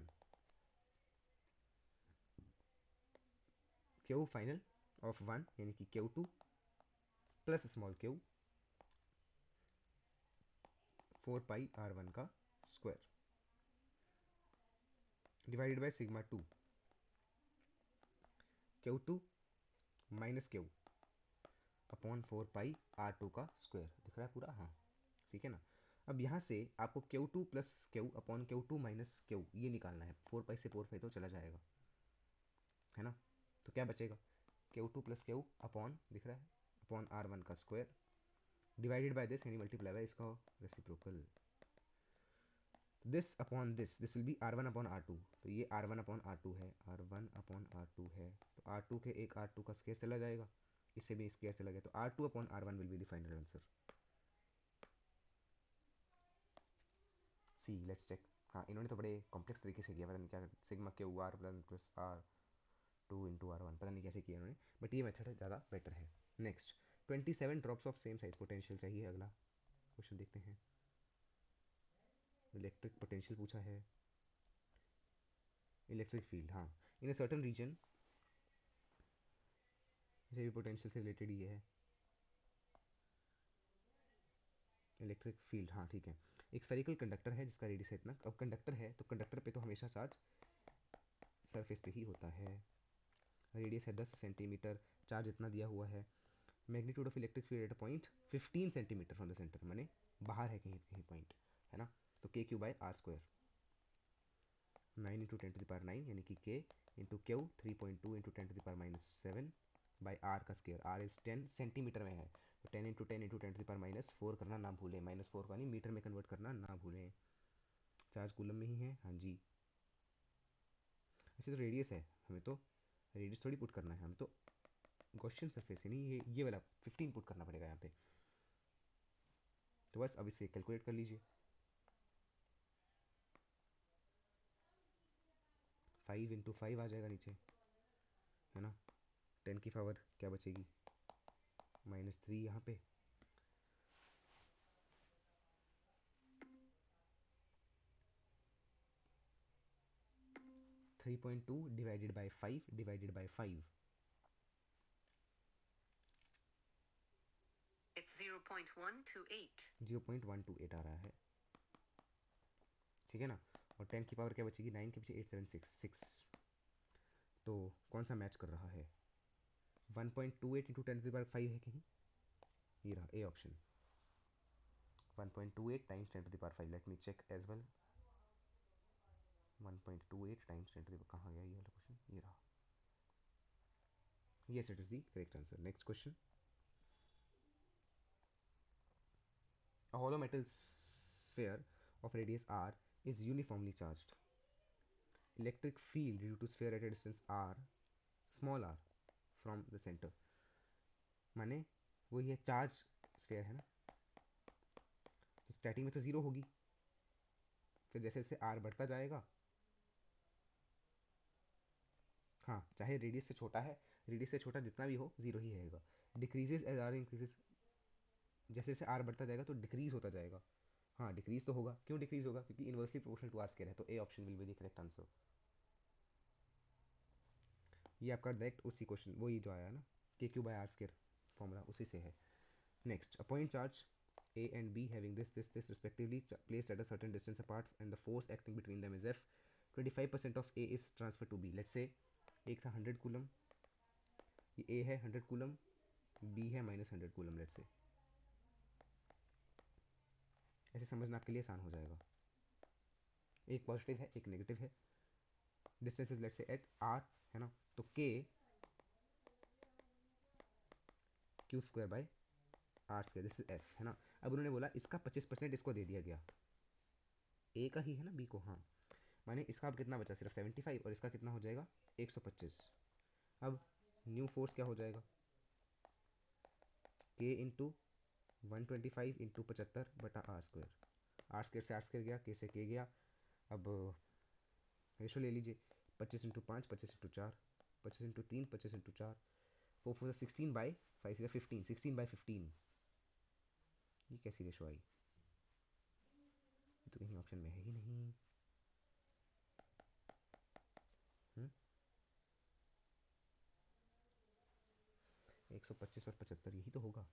क्यू फाइनल ऑफ 1 यानी कि Q2 plus small q 4πr1 का square divided by sigma 2 Q2 minus Q upon 4πr2 का स्क्वायर। दिख रहा है पूरा? हाँ, ठीक है ना। अब यहाँ से आपको Q2 plus Q upon Q2 minus Q ये निकालना है। 4π से 4π तो चला जाएगा, है ना। तो क्या बचेगा? Q2 प्लस Q अपॉन, दिख रहा है, अपॉन R1 का स्क्वायर डिवाइडेड बाय दिस यानी मल्टीप्लाई बाय इसका reciprocal. This upon this will be R1 upon R2। तो ये R1 अपॉन R2 है, R1 अपॉन R2 है, तो R2 के एक R2 का स्क्वायर चला जाएगा, इससे भी स्क्वायर चला गया, तो R2 upon R1 will be the final answer. See let's check. हाँ, इन्होंने तो बड़े कॉम्प्लेक्स तरीके से किया, पता नहीं क्या, sigma K R plus R two into R1, पता नहीं कैसे किया इन्होंने, बट ये मेथड ज़्यादा बेटर है। Next, 27 drops of same size potential चाहिए। अगला क्वेश्चन देखते हैं। इलेक्ट्रिक पोटेंशियल पूछा है, इलेक्ट्रिक फील्ड। हाँ, इन अ सर्टेन रीजन, ये भी पोटेंशियल से रिलेटेड ही है। इलेक्ट्रिक फील्ड, हाँ ठीक है। एक स्फेरिकल कंडक्टर है जिसका रेडियस है इतना। अब कंडक्टर है तो कंडक्टर पे तो हमेशा चार्ज सरफेस पे ही होता है। रेडियस है 10 सेंटीमीटर, चार्ज इतना दिया हुआ है। Magnitude of electric field at a point 15 centimetre from the centre, माने बाहर है कहीं कहीं पॉइंट, है ना। तो K Q by R square, 9 into 10⁻9 यानी कि K into Q 3.2 into 10⁻7 by R का स्क्वायर। आर इज 10 सेंटीमीटर में है, तो 10 इंटू 10 इंटू 10⁻4 करना ना भूलें, -4 का नहीं, मीटर में कन्वर्ट करना ना भूलें। चार्ज कूलम में ही है, हाँ जी। अच्छा, तो रेडियस है, हमें तो रेडियस थोड़ी पुट करना है, हमें तो गॉसियन सरफेस है नहीं, ये वाला 15 पुट करना पड़ेगा यहाँ पे। तो बस अब इसे कैलकुलेट कर लीजिए। 5 इंटू 5 आ जाएगा नीचे, है ना। 10 की पावर क्या बचेगी, -3 यहाँ पे। 3.2 divided by 5 divided by 5, It's 0.128. 0.128 आ रहा है, ठीक है ना। और 10 की पावर क्या बचेगी, 9 के पीछे 8766, तो कौन सा मैच कर रहा है? 1.28 इंटू 10⁵ है कहीं, ये रहा A option. 1.28 times 10⁵, let me check as well. 1.28 times 10 कहाँ गया ये वाला क्वेश्चन, ये रहा। Yes, it is the correct answer. Next question. A hollow metal sphere of radius r is uniformly charged. Electric field due to sphere at a distance r, small r, from the center. माने वो ये चार्ज स्फेयर है ना, तो स्टार्टिंग में तो जीरो होगी, फिर जैसे जैसे आर बढ़ता जाएगा, हाँ चाहे रेडियस से छोटा है, रेडियस से छोटा जितना भी हो जीरो ही रहेगा। डिक्रीजेज एज आर इंक्रीजेज, जैसे जैसे आर बढ़ता जाएगा तो डिक्रीज होता जाएगा। हाँ डिक्रीज तो होगा, क्यों डिक्रीज होगा, क्योंकि inversely proportional to R square है, तो A option will be the correct answer. ये आपका डायरेक्ट उसी क्वेश्चन वही जो आया ना, K Q by R square formula उसी से है। Next, a point charge A and B having this respectively placed at a certain distance apart and the force acting between them is F. 25% of A is transferred to B. Let's say एक था 100 कूलम, ये A है 100 कूलम, B है -100 कूलम। लेट्स से ऐसे समझना आपके लिए आसान हो जाएगा। एक पॉजिटिव है एक नेगेटिव है, distance is let's say at R, है ना। तो K Q square by R square, this is F, है ना। अब उन्होंने बोला इसका 25% इसको दे दिया गया, A का ही है ना B को, हाँ, माने इसका अब कितना बचा, सिर्फ 75, और इसका कितना हो जाएगा 125। अब न्यू फोर्स क्या हो जाएगा, K इंटू 125 इंटू 75 बटा आर स्क्वायर। आर स्क्वायर से आर स्क्वायर गया, के से के गया। अब रेशो ले लीजिए, 25 into 5 25 into 4, 25 into 3 25 into 4, 4 4 16 by 5 15, 16/15। ये कैसी रेशो आई, ये तो कहीं ऑप्शन में है ही नहीं। 125 और 75 यही तो होगा।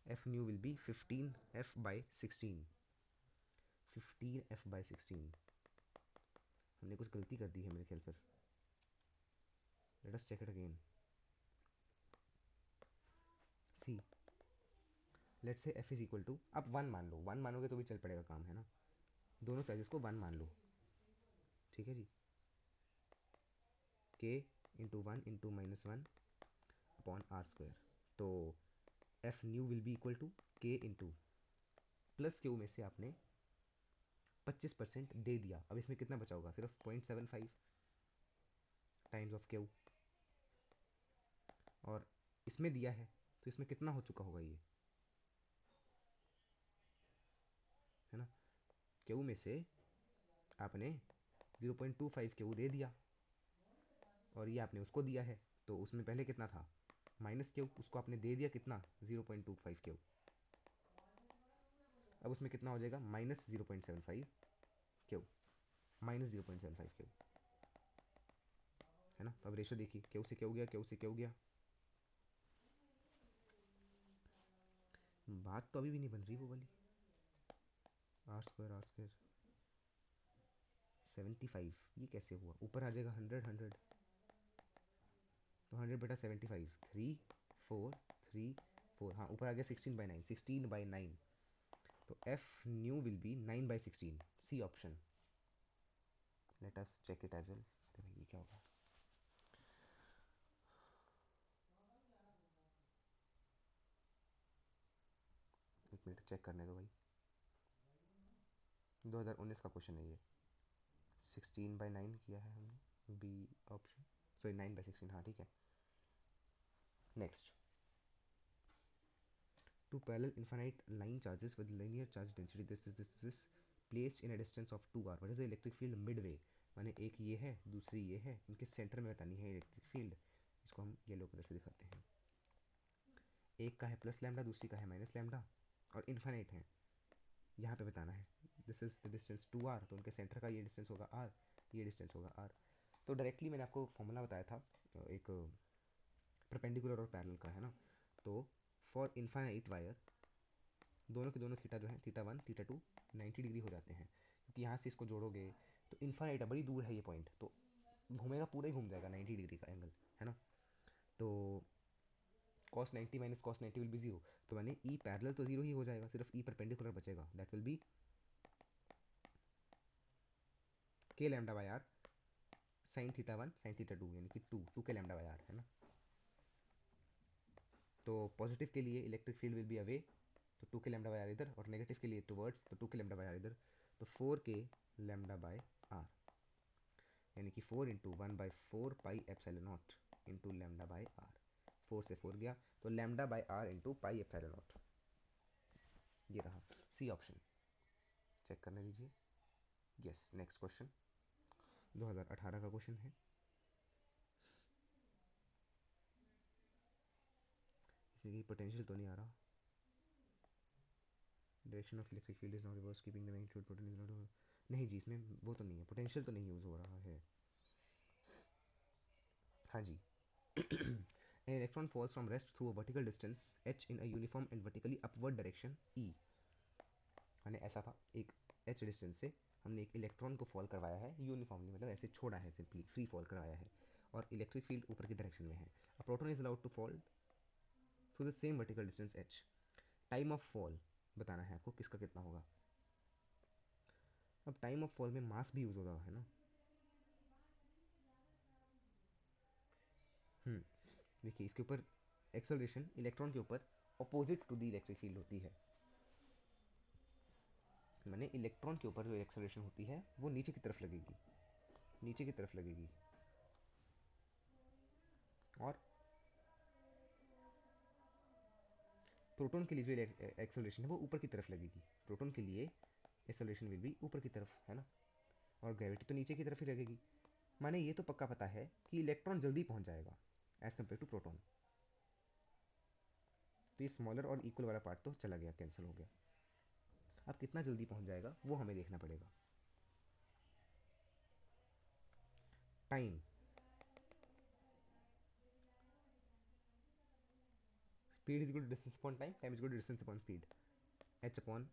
F new will B 15f/16। 15f/16। हमने कुछ गलती कर दी है मेरे ख्याल पर। Let us check it again. See let's say f is equal to, आप 1 मान लो, 1 मानोगे तो भी चल पड़ेगा काम, है ना। दोनों चार्जेस को 1 मान लो, ठीक है जी। k into 1 into -1 upon R square. तो F new will be equal to k into plus Q में से आपने 25% दे दिया। अब इसमें कितना बचा होगा, सिर्फ 0.75 टाइम्स ऑफ क्यू, और इसमें दिया है तो इसमें कितना हो चुका होगा ये, है ना। क्यू में से आपने 0.25 क्यू दे दिया और ये आपने उसको दिया है, तो उसमें पहले कितना था, माइनस क्यू, उसको आपने दे दिया कितना, 0.25 क्यू। अब उसमें कितना हो जाएगा, -0.75 क्यू, -0.75 क्यू, है ना। तो अब रेशो देखिए, क्यू से क्यू गया, क्यू से क्यू गया। बात तो अभी भी नहीं बन रही वो वाली। r² 75, ये कैसे हुआ, ऊपर आ जाएगा 100 100, तो 100/75, 3 4 3 4, हाँ ऊपर आ गया 16/9, 16/9। तो F new will be 9/16, C option. Let us check it as well. ये क्या होगा, एक मिनट चेक करने दो भाई। 2019 का क्वेश्चन है ये। 16/9 किया है हमने, बी ऑप्शन, सॉरी 9/16, हाँ ठीक है। Next, two parallel infinite line charges with linear charge density, this placed in a distance of 2r, what is the electric field midway। माने एक ये है, दूसरी ये है, इनके सेंटर में बतानी है इलेक्ट्रिक फील्ड। इसको हम येलो कलर से दिखाते हैं। एक का है प्लस लैम्डा, दूसरी का है माइनस लैम्डा, और इनफाइनाइट है, यहाँ पे बताना है। This is the distance 2r, तो उनके सेंटर का ये डिस्टेंस होगा r, ये डिस्टेंस होगा r। तो डायरेक्टली मैंने आपको फॉर्मूला बताया था एक परपेंडिकुलर और पैरेलल का, है ना। तो फॉर इनफाइनाइट वायर, दोनों के दोनों थीटा जो है, थीटा 1 थीटा 2 90 डिग्री हो जाते हैं, क्योंकि यहाँ से इसको जोड़ोगे तो इनफाइनाइट बड़ी दूर है ये पॉइंट, तो घूमेगा, पूरा ही घूम जाएगा 90 डिग्री का एंगल, है ना। तो cos 90 minus cos 90 will be 0, तो मैंने ई पैरेलल तो 0 ही हो जाएगा, सिर्फ ई परपेंडिकुलर बचेगा, that will be k lambda by R sine theta 1 sine theta 2, यानी कि 2 के लैम्डा बाय आर, है ना। तो पॉजिटिव के लिए electric field will be away, तो 2 के लैम्डा बाय आर इधर, और नेगेटिव के लिए टुवर्ड्स, तो 2 के लैम्डा बाय आर इधर, तो 4 के लैम्डा बाय आर, यानी कि 4 into 1/4 pi epsilon naught into lambda by R. 4 से 4 गया, तो lambda by R into pi epsilon naught, ये रहा सी ऑप्शन। चेक करने दीजिए। यस, नेक्स्ट क्वेश्चन 2018 का क्वेश्चन है। इसमें पोटेंशियल तो नहीं आ रहा। Direction of electric field is not reverse, keeping the magnitude potential is not, नहीं जी इसमें वो तो नहीं है, पोटेंशियल तो नहीं यूज़ हो रहा है। हाँ जी। An electron falls from rest through a vertical distance h in a uniform and vertically upward direction e। मैंने ऐसा था, एक h डिस्टेंस से हमने एक इलेक्ट्रॉन को फॉल करवाया है यूनिफॉर्मली, मतलब ऐसे छोड़ा है, सिंपली फ्री फॉल करवाया है, और इलेक्ट्रिक फील्ड ऊपर की डायरेक्शन में है। A proton is allowed to fall through the same vertical distance h। Time of fall बताना है आपको, किसका कितना होगा। अब टाइम ऑफ फॉल में मास भी यूज होगा, है ना। देखिए इसके ऊपर एक्सेलरेशन इलेक्ट्रॉन के ऊपर opposite to the electric field होती है, मैंने इलेक्ट्रॉन के ऊपर जो एक्सेलरेशन होती है वो नीचे की तरफ लगेगी, नीचे की तरफ लगेगी, और प्रोटॉन के लिए जो एक्सेलरेशन है वो ऊपर की तरफ लगेगी। प्रोटॉन के लिए एक्सेलरेशन विल भी ऊपर की तरफ, है ना, और ग्रेविटी तो नीचे की तरफ ही लगेगी। माने ये तो पक्का पता है कि इलेक्ट्रॉन जल्दी पहुंच जाएगा एज कम्पेयर टू प्रोटॉन, तो ये स्मॉलर और इक्वल वाला पार्ट तो चला गया, कैंसिल हो गया। अब कितना जल्दी पहुंच जाएगा वो हमें देखना पड़ेगा। Time, speed is equal to distance upon time, time is equal to distance upon speed, H upon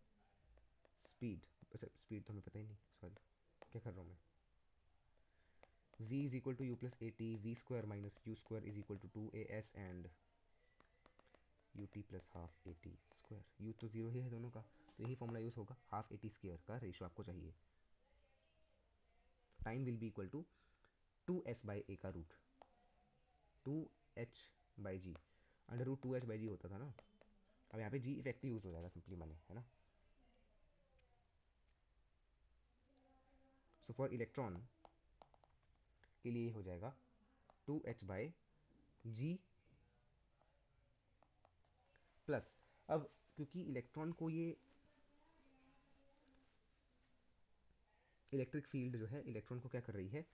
speed. अच्छा स्पीड तो हमें पता ही नहीं, सॉरी क्या कर रहा हूँ मैं। v is equal to U plus A T V square minus U square is equal to 2as and U T plus half A T square. U तो जीरो ही है दोनों का, तो यही फॉर्मूला यूज होगा, हाफ ए टी स्क्वायर का रेशियो आपको चाहिए। Time will be equal to 2s by A का root 2h by G, under root 2h by G होता था ना, अब यहाँ पे जी इफेक्टिव यूज हो जाएगा सिंपली माने, है ना। सो फॉर इलेक्ट्रॉन के लिए हो जाएगा 2h बाई जी प्लस, अब क्योंकि इलेक्ट्रॉन को ये इलेक्ट्रिक फील्ड जो है इलेक्ट्रॉन को क्या कर रही है,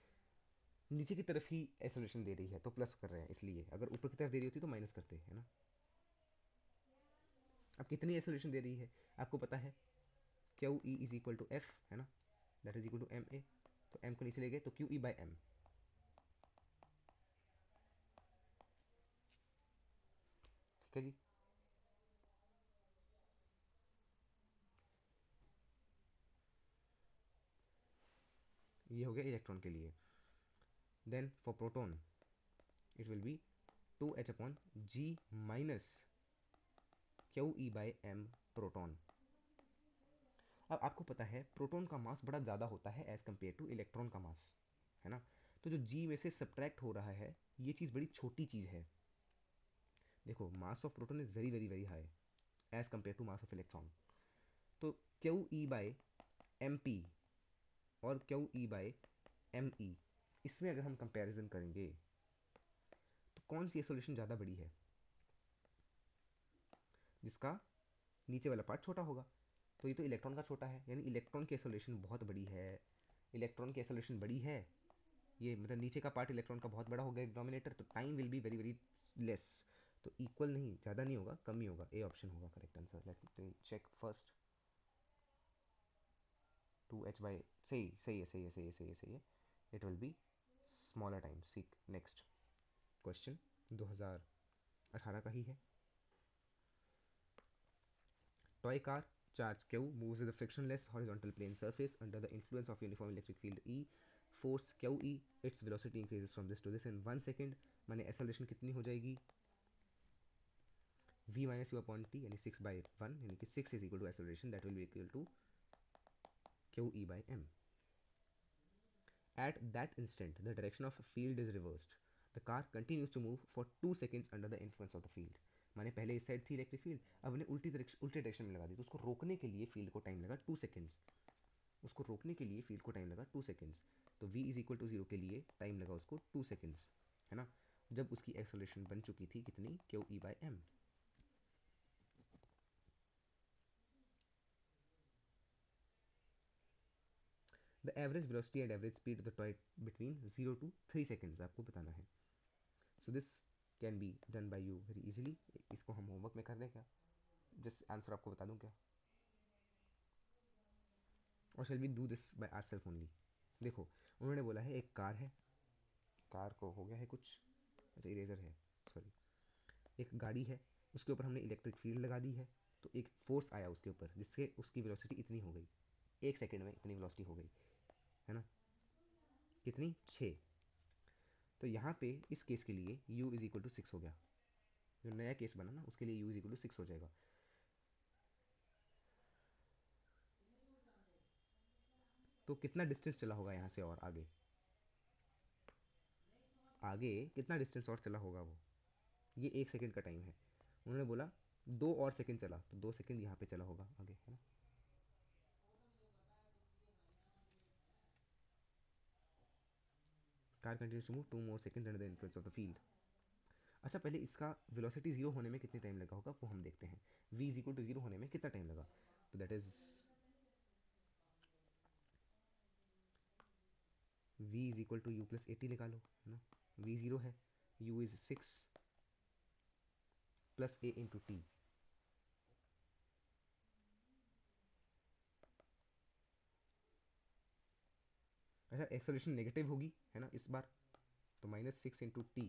नीचे की तरफ ही एसोलेशन दे रही है, तो प्लस कर रहे हैं, इसलिए अगर ऊपर की तरफ दे रही होती तो माइनस करते, है ना। अब कितनी एसोलेशन दे रही है आपको पता है, Q E is equal to F, है ना, that is equal to M A, तो एम को नीचे ले गए तो क्यू ई बाई एम, ठीक है जी। ये हो गया इलेक्ट्रॉन के लिए। Then for proton it will be 2h upon G minus Q E by M proton. अब आपको पता है प्रोटॉन का मास बड़ा ज़्यादा होता है एज कम्पेयर टू इलेक्ट्रॉन का मास, है ना, तो जो जी में से सब्ट्रैक्ट हो रहा है ये चीज़ बड़ी छोटी चीज़ है। देखो mass of proton is very very very high as compare to mass of electron, तो Q E by M P और Q E by M E, इसमें अगर हम कंपैरिजन करेंगे तो कौन सी सॉल्यूशन ज़्यादा बड़ी है, जिसका नीचे वाला पार्ट छोटा होगा, तो ये तो इलेक्ट्रॉन का छोटा है, यानी इलेक्ट्रॉन की एसोलेशन बहुत बड़ी है, इलेक्ट्रॉन की एसोलेशन बड़ी है, ये मतलब नीचे का पार्ट इलेक्ट्रॉन का बहुत बड़ा हो गया डिनोमिनेटर, तो time will be very very less, तो इक्वल नहीं, ज़्यादा नहीं होगा, कम ही होगा, ए ऑप्शन होगा correct answer. Let me check first, 2h by, सही सही है सही है सही है सही है सही है, it will be smaller time. Seek next question 2018 का ही है। Toy car charge Q moves with a frictionless horizontal plane surface under the influence of uniform electric field E. Force QE, its velocity increases from this to this in 1 second। माने acceleration कितनी हो जाएगी, v minus u upon t यानी 6/1, यानी कि 6 is equal to acceleration that will be equal to QE by m। At that instant the direction of field is reversed, the car continues to move for 2 seconds under the influence of the field। माने पहले इस साइड थी इलेक्ट्रिक फील्ड, अब उन्हें उल्टी डायरेक्शन में लगा दी, तो उसको रोकने के लिए फील्ड को टाइम लगा 2 सेकेंड्स, उसको रोकने के लिए फील्ड को टाइम लगा 2 सेकेंड्स, तो v is equal to zero के लिए टाइम लगा उसको 2 सेकेंड्स, है ना, जब उसकी एक्सेलरेशन बन चुकी थी कितनी, Q E by M. The average velocity and average speed of the toy between 0 to 3 seconds आपको बताना है। So this can be done by you very easily, इसको हम होमवर्क में कर दें क्या, जस्ट आंसर आपको बता दूं क्या, और shall we do this by our self only. देखो उन्होंने बोला है एक कार है, कार को हो गया है कुछ, अच्छा इरेजर है, सॉरी, एक गाड़ी है, उसके ऊपर हमने इलेक्ट्रिक फील्ड लगा दी है, तो एक फोर्स आया उसके ऊपर जिससे उसकी वेलोसिटी इतनी हो गई, 1 सेकेंड में इतनी वेलोसिटी हो गई, है ना, कितनी 6। तो यहाँ पे इस केस के लिए u इज इक्वल टू 6 हो गया, जो नया केस बना ना उसके लिए u इज इक्वल टू 6 हो जाएगा। तो कितना डिस्टेंस चला होगा यहाँ से और आगे, आगे कितना डिस्टेंस और चला होगा वो, ये 1 सेकेंड का टाइम है, उन्होंने बोला 2 और सेकेंड चला, तो 2 सेकेंड यहाँ पे चला होगा आगे, है ना। Car continues to move 2 more seconds under the influence of the field. अच्छा पहले इसका वेलोसिटी जीरो होने में कितनी टाइम लगा होगा वो हम देखते हैं, v is equal to zero होने में कितना टाइम लगा, तो that is v is equal to U plus A T निकालो, है ना, v जीरो है, u is 6 plus a into T, अच्छा एक्सेलरेशन नेगेटिव होगी है ना इस बार, तो -6 × t,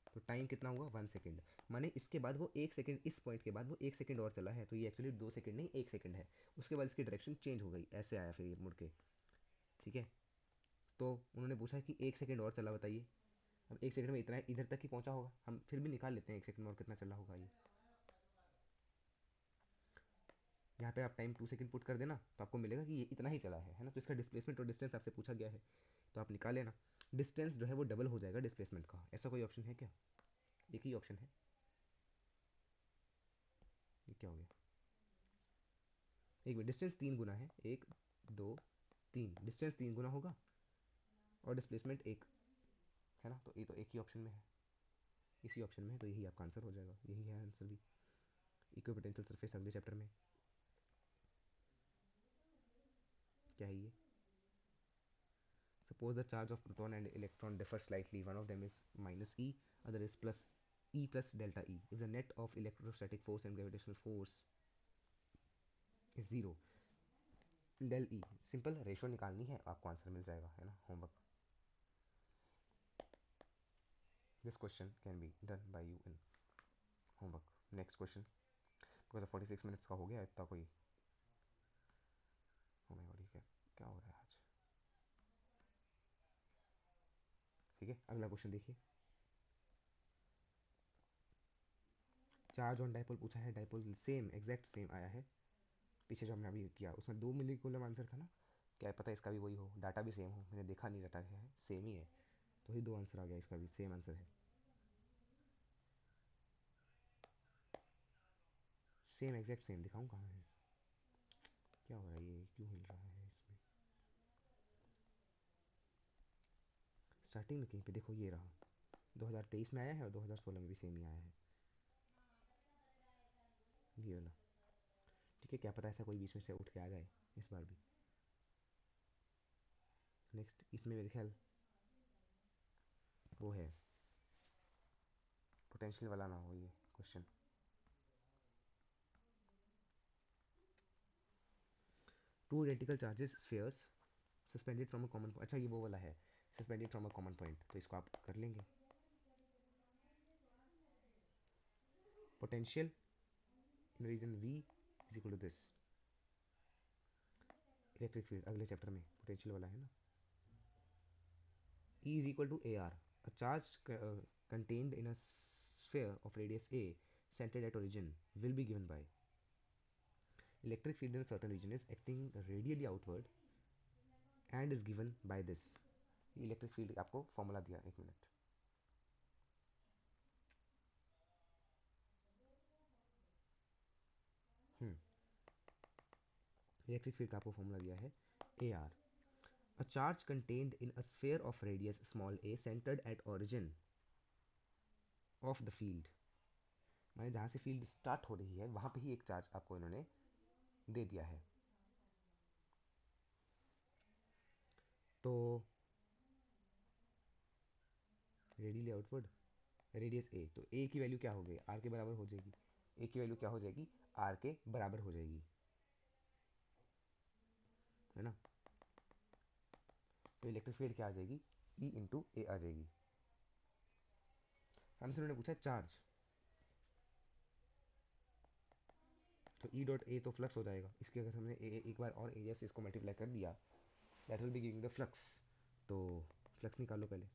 तो टाइम कितना हुआ 1 सेकेंड। माने इसके बाद वो 1 सेकेंड, इस पॉइंट के बाद वो 1 सेकेंड और चला है, तो ये एक्चुअली 2 सेकेंड नहीं 1 सेकेंड है। उसके बाद इसकी डायरेक्शन चेंज हो गई, ऐसे आया फिर ये मुड़ के, ठीक है। तो उन्होंने पूछा कि 1 सेकेंड और चला बताइए। अब 1 सेकेंड में इतना इधर तक ही पहुंचा होगा, हम फिर भी निकाल लेते हैं 1 सेकेंड में और कितना चला होगा ये। यहाँ पे आप टाइम 2 सेकेंड पुट कर देना तो आपको मिलेगा कि ये इतना ही चला है ना। तो इसका डिस्प्लेसमेंट और डिस्टेंस आपसे पूछा गया है, तो आप निकाल लेना। डिस्टेंस जो है वो डबल हो जाएगा डिस्प्लेसमेंट का, ऐसा कोई ऑप्शन है क्या? एक ही ऑप्शन है, ये क्या हो गया? एक मिनट, डिस्टेंस 3 गुना है, 1 2 3, डिस्टेंस 3 गुना होगा और डिस्प्लेसमेंट 1 है ना, तो ये तो एक ही ऑप्शन में है, इसी ऑप्शन में है, तो यही आपका आंसर हो जाएगा, यही है आंसर भी। इक्विपोटेंशियल सरफेस अगले चैप्टर में क्या है ये? Suppose the charge of proton and electron differ slightly. One of them is minus E, other is plus E plus delta E. If the net of electrostatic force and gravitational force is zero, del E, simple ratio निकालनी है, आपको आंसर मिल जाएगा है ना, homework. This question can be done by you in homework. Next question, because 46 minutes का हो गया इतना कोई। oh my god, ये क्या क्या हो रहा है आज? ठीक है, अगला क्वेश्चन देखिए। चार्ज ऑन डाइपोल पूछा है, डाइपोल सेम एग्जैक्ट सेम आया है पीछे जो हमने अभी किया, उसमें 2 मिली कूलम आंसर था ना, क्या पता इसका भी वही हो, डाटा भी सेम हो, मैंने देखा नहीं डाटा क्या है, सेम ही है, तो ही 2 आंसर आ गया, इसका भी सेम आंसर है, सेम एग्जैक्ट सेम। दिखाऊं कहाँ है, क्या हो रहा है, ये क्यों हिल रहा है इसमें? स्टार्टिंग में कहीं पे देखो, ये रहा 2023 में आया है और 2016 में भी सेम ही आया है, ये वाला। ठीक है, क्या पता ऐसा कोई बीच में से उठ के आ जाए इस बार भी। नेक्स्ट, इसमें मेरे ख्याल वो है पोटेंशियल वाला ना हो ये question. Two identical charges spheres suspended from a common, अच्छा ये वो वाला है, suspended from a common point, तो इसको आप कर लेंगे। Potential in region V is equal to this, electric field अगले चैप्टर में पोटेंशियल वाला है ना। E is equal to AR, a charge contained in a sphere of radius A centered at origin will be given by electric field in a certain region is acting radially outward and is given by this। Electric field आपको फॉर्मूला दिया, एक मिनट, इलेक्ट्रिक फील्ड का आपको फॉर्मूला दिया है AR, a charge contained in a sphere of radius small a centered at origin of the field, माने जहाँ से फील्ड स्टार्ट हो रही है वहाँ पे ही एक चार्ज आपको इन्होंने दे दिया है। तो रेडियली आउटवर्ड, रेडियस ए, तो ए की वैल्यू क्या हो गई, आर के बराबर हो जाएगी, ए की वैल्यू क्या हो जाएगी, आर के बराबर हो जाएगी, है ना। तो इलेक्ट्रिक फील्ड क्या आ जाएगी, ई इंटू ए आ जाएगी। हमसे उन्होंने पूछा चार्ज, तो ई डॉट ए तो फ्लक्स हो जाएगा, इसके अगर हमने एक बार और एरिया से इसको मल्टीप्लाई कर दिया, that will be giving the flux, तो फ्लक्स निकालो पहले,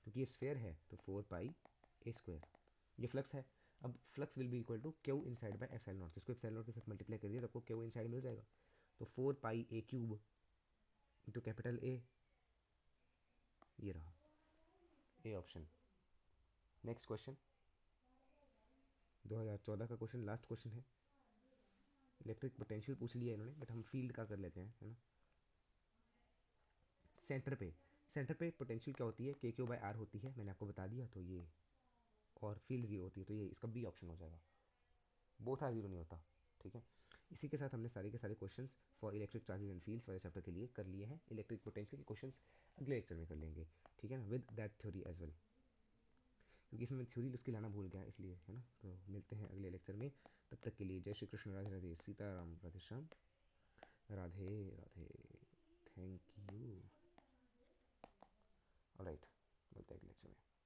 क्योंकि ये स्फेयर है तो 4 पाई A², ये फ्लक्स है। अब flux will be equal to Q inside by epsilon naught, इसको एप्सिलॉन नॉट के साथ मल्टीप्लाई कर दिया तो आपको क्यू इन साइड मिल जाएगा, तो 4 पाई A³ इंटू कैपिटल ए, ये रहा ए ऑप्शन। नेक्स्ट क्वेश्चन 2014 का क्वेश्चन, लास्ट क्वेश्चन है। इलेक्ट्रिक पोटेंशियल पूछ लिया इन्होंने, बट हम फील्ड का कर लेते हैं, है ना। सेंटर पे, सेंटर पे पोटेंशियल क्या होती है, KQ/R होती है, मैंने आपको बता दिया, तो ये और फील्ड जीरो होती है, तो ये इसका बी ऑप्शन हो जाएगा, बोथ आर जीरो नहीं होता, ठीक है। इसी के साथ हमने सारे के सारे questions for electric charges and fields वाले चैप्टर के लिए कर लिए हैं। इलेक्ट्रिक पोटेंशियल के क्वेश्चंस अगले लेक्चर में कर लेंगे, ठीक है ना, with that theory as well, क्योंकि इसमें मैं थ्योरी उसकी लाना भूल गया इसलिए, है ना। तो मिलते हैं अगले लेक्चर में, तब तक के लिए जय Shri Krishna, Radhe Radhe, Sitaram, Radhe Shyam, Radhe Radhe. Thank you. Alright, मिलते हैं अगले लेक्चर में।